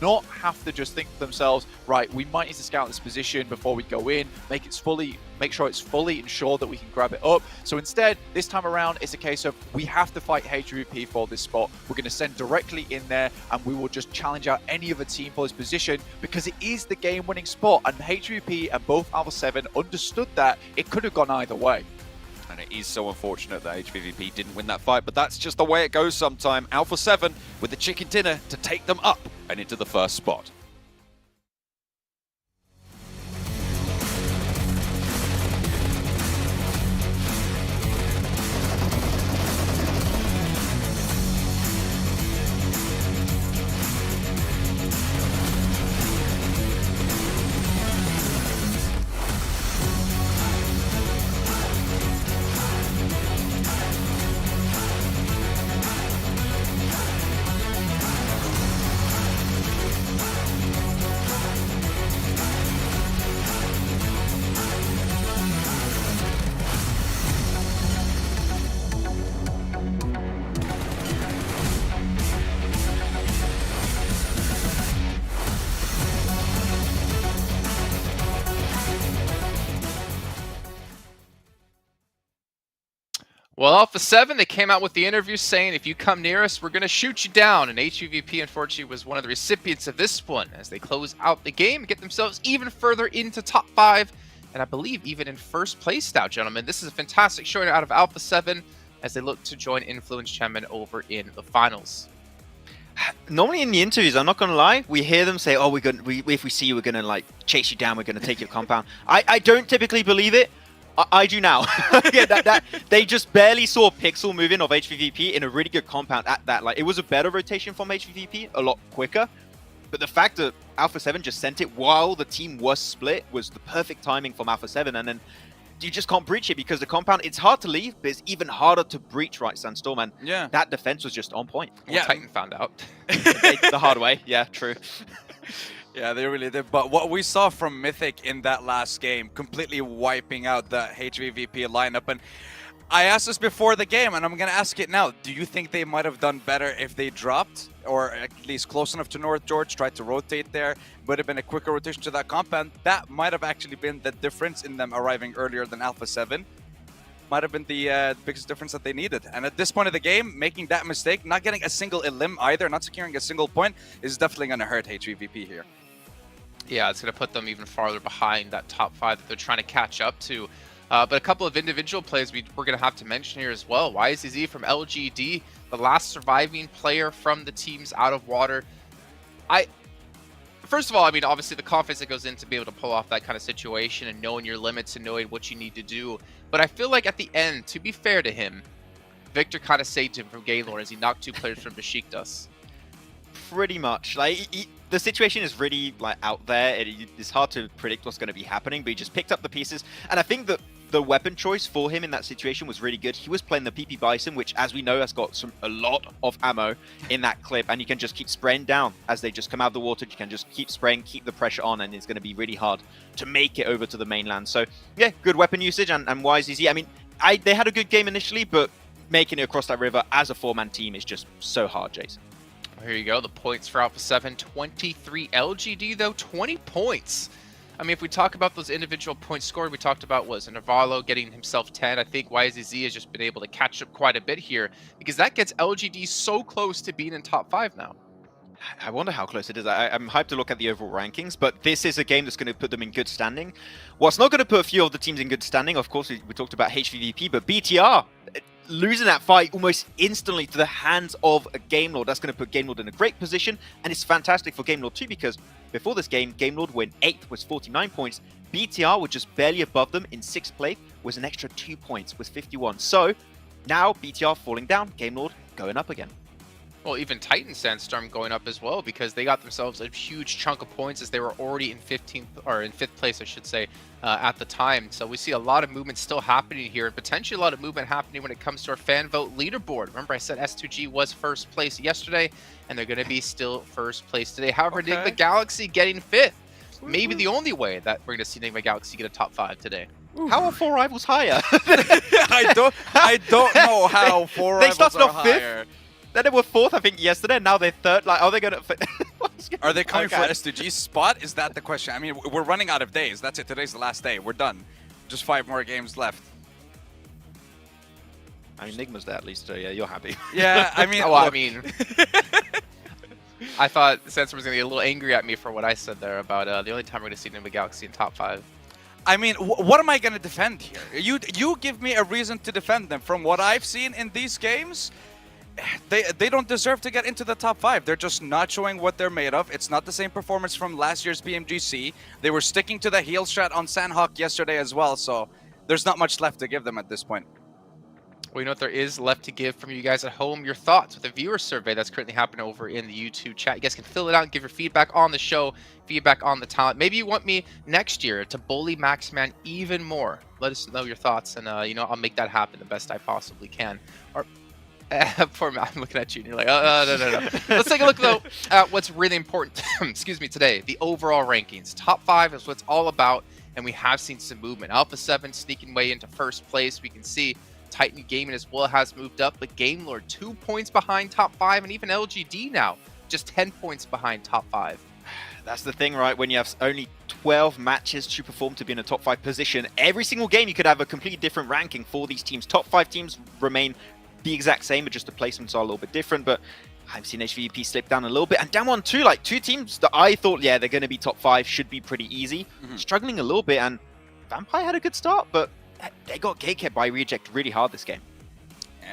not have to just think to themselves, right, we might need to scout this position before we go in, make sure it's fully ensured that we can grab it up. So instead, this time around, it's a case of we have to fight HVP for this spot. We're going to send directly in there, and we will just challenge out any other team for this position, because it is the game-winning spot, and HVP and both Alpha 7 understood that it could have gone either way. And it is so unfortunate that HVVP didn't win that fight, but that's just the way it goes sometime. Alpha 7 with the chicken dinner to take them up and into the first spot. Well, Alpha 7, they came out with the interview saying, if you come near us, we're going to shoot you down. And HVVP, unfortunately, was one of the recipients of this one as they close out the game and get themselves even further into top 5. And I believe even in first place now, gentlemen. This is a fantastic showing out of Alpha 7 as they look to join Influence Chairman over in the finals. Normally in the interviews, I'm not going to lie, we hear them say, oh, if we see you, we're going to like chase you down, we're going to take your compound. I don't typically believe it. I do now. Yeah, they just barely saw Pixel moving of HVVP in a really good compound at that. Like, it was a better rotation from HVVP, a lot quicker. But the fact that Alpha 7 just sent it while the team was split was the perfect timing from Alpha 7. And then you just can't breach it because the compound, it's hard to leave, but it's even harder to breach, right, Sandstorm? And that defense was just on point. Well, Titan found out. The hard way. Yeah, true. Yeah, they really did. But what we saw from Mythic in that last game, completely wiping out the HVVP lineup. And I asked this before the game, and I'm going to ask it now. Do you think they might have done better if they dropped, or at least close enough to North George, tried to rotate there? Would have been a quicker rotation to that compound. That might have actually been the difference in them arriving earlier than Alpha 7. Might have been the biggest difference that they needed. And at this point of the game, making that mistake, not getting a single elim either, not securing a single point, is definitely going to hurt HVVP here. Yeah, it's going to put them even farther behind that top 5 that they're trying to catch up to. But a couple of individual plays we're going to have to mention here as well. YZZ from LGD, the last surviving player from the teams out of water. First of all, I mean, obviously the confidence that goes in to be able to pull off that kind of situation and knowing your limits and knowing what you need to do. But I feel like at the end, to be fair to him, Victor kind of saved him from Gaylord as he knocked 2 players from Besiktas. Pretty much. Like, the situation is really like out there. It's hard to predict what's going to be happening, but he just picked up the pieces. And I think that the weapon choice for him in that situation was really good. He was playing the PP Bison, which, as we know, has got a lot of ammo in that clip, and you can just keep spraying down as they just come out of the water. You can just keep spraying, keep the pressure on, and it's going to be really hard to make it over to the mainland. So, yeah, good weapon usage, and YZZ. I mean, they had a good game initially, but making it across that river as a 4-man team is just so hard, Jason. Here you go, the points for Alpha 7, 23. LGD, though, 20 points. I mean, if we talk about those individual points scored, we talked about Navarro getting himself 10. I think YZZ has just been able to catch up quite a bit here because that gets LGD so close to being in top 5 now. I wonder how close it is. I'm hyped to look at the overall rankings, but this is a game that's going to put them in good standing. What's not going to put a few of the teams in good standing, of course, we talked about HVVP, but BTR losing that fight almost instantly to the hands of a Game Lord. That's going to put Game Lord in a great position, and it's fantastic for Game Lord too, because before this game, Game Lord went 8th with 49 points. BTR were just barely above them in 6th place, was an extra 2 points with 51. So now BTR falling down, Game Lord going up again. Well, even Titan Sandstorm going up as well because they got themselves a huge chunk of points as they were already in 15th or in 5th place, I should say, at the time. So we see a lot of movement still happening here, and potentially a lot of movement happening when it comes to our fan vote leaderboard. Remember, I said S2G was first place yesterday, and they're going to be still first place today. However, Enigma Galaxy getting 5th. Maybe the only way that we're going to see Enigma Galaxy get a top 5 today. How are 4 rivals higher? I don't know how 4 rivals they started are off 5th. higher. Then they were 4th, I think, yesterday. And now they're 3rd. Like, are they going to... Are they coming Okay. for SDG's spot? Is that the question? I mean, we're running out of days. That's it. Today's the last day. We're done. Just 5 more games left. I mean, Nigma's there at least, so yeah, you're happy. Yeah, I mean, Well, I look, mean, I thought Sensor was going to get a little angry at me for what I said there about the only time we're going to see Nigma Galaxy in top 5. I mean, what am I going to defend here? You give me a reason to defend them. From what I've seen in these games, they don't deserve to get into the top 5. They're just not showing what they're made of. It's not the same performance from last year's BMGC. They were sticking to the heel strat on Sandhawk yesterday as well, so there's not much left to give them at this point. Well, you know what there is left to give from you guys at home? Your thoughts with the viewer survey that's currently happening over in the YouTube chat. You guys can fill it out and give your feedback on the show, feedback on the talent. Maybe you want me next year to bully Maxman even more. Let us know your thoughts, and I'll make that happen the best I possibly can. Or poor Matt, I'm looking at you, and you're like, no. Let's take a look though at what's really important. Excuse me, today, the overall rankings. Top 5 is what's all about, and we have seen some movement. Alpha 7 sneaking way into first place. We can see Titan Gaming as well has moved up, but Game Lord 2 points behind top 5, and even LGD now just 10 points behind top 5. That's the thing, right? When you have only 12 matches to perform to be in a top 5 position, every single game you could have a completely different ranking for these teams. Top 5 teams remain the exact same, but just the placements are a little bit different. But I've seen HVP slip down a little bit, and Damwon too. Like 2 teams that I thought, yeah, they're going to be top 5, should be pretty easy. Struggling a little bit, and Vampire had a good start, but they got gatekept by Reject really hard this game.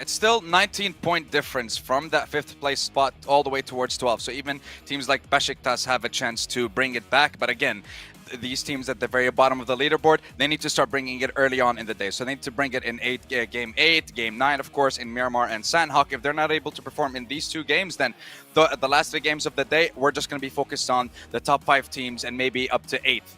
It's still 19-point difference from that 5th place spot all the way towards 12. So even teams like Besiktas have a chance to bring it back. But again, these teams at the very bottom of the leaderboard, they need to start bringing it early on in the day. So they need to bring it in game 8, game 9, of course, in Miramar and Sandhawk. If they're not able to perform in these 2 games, then the last 3 games of the day, we're just going to be focused on the top 5 teams and maybe up to 8th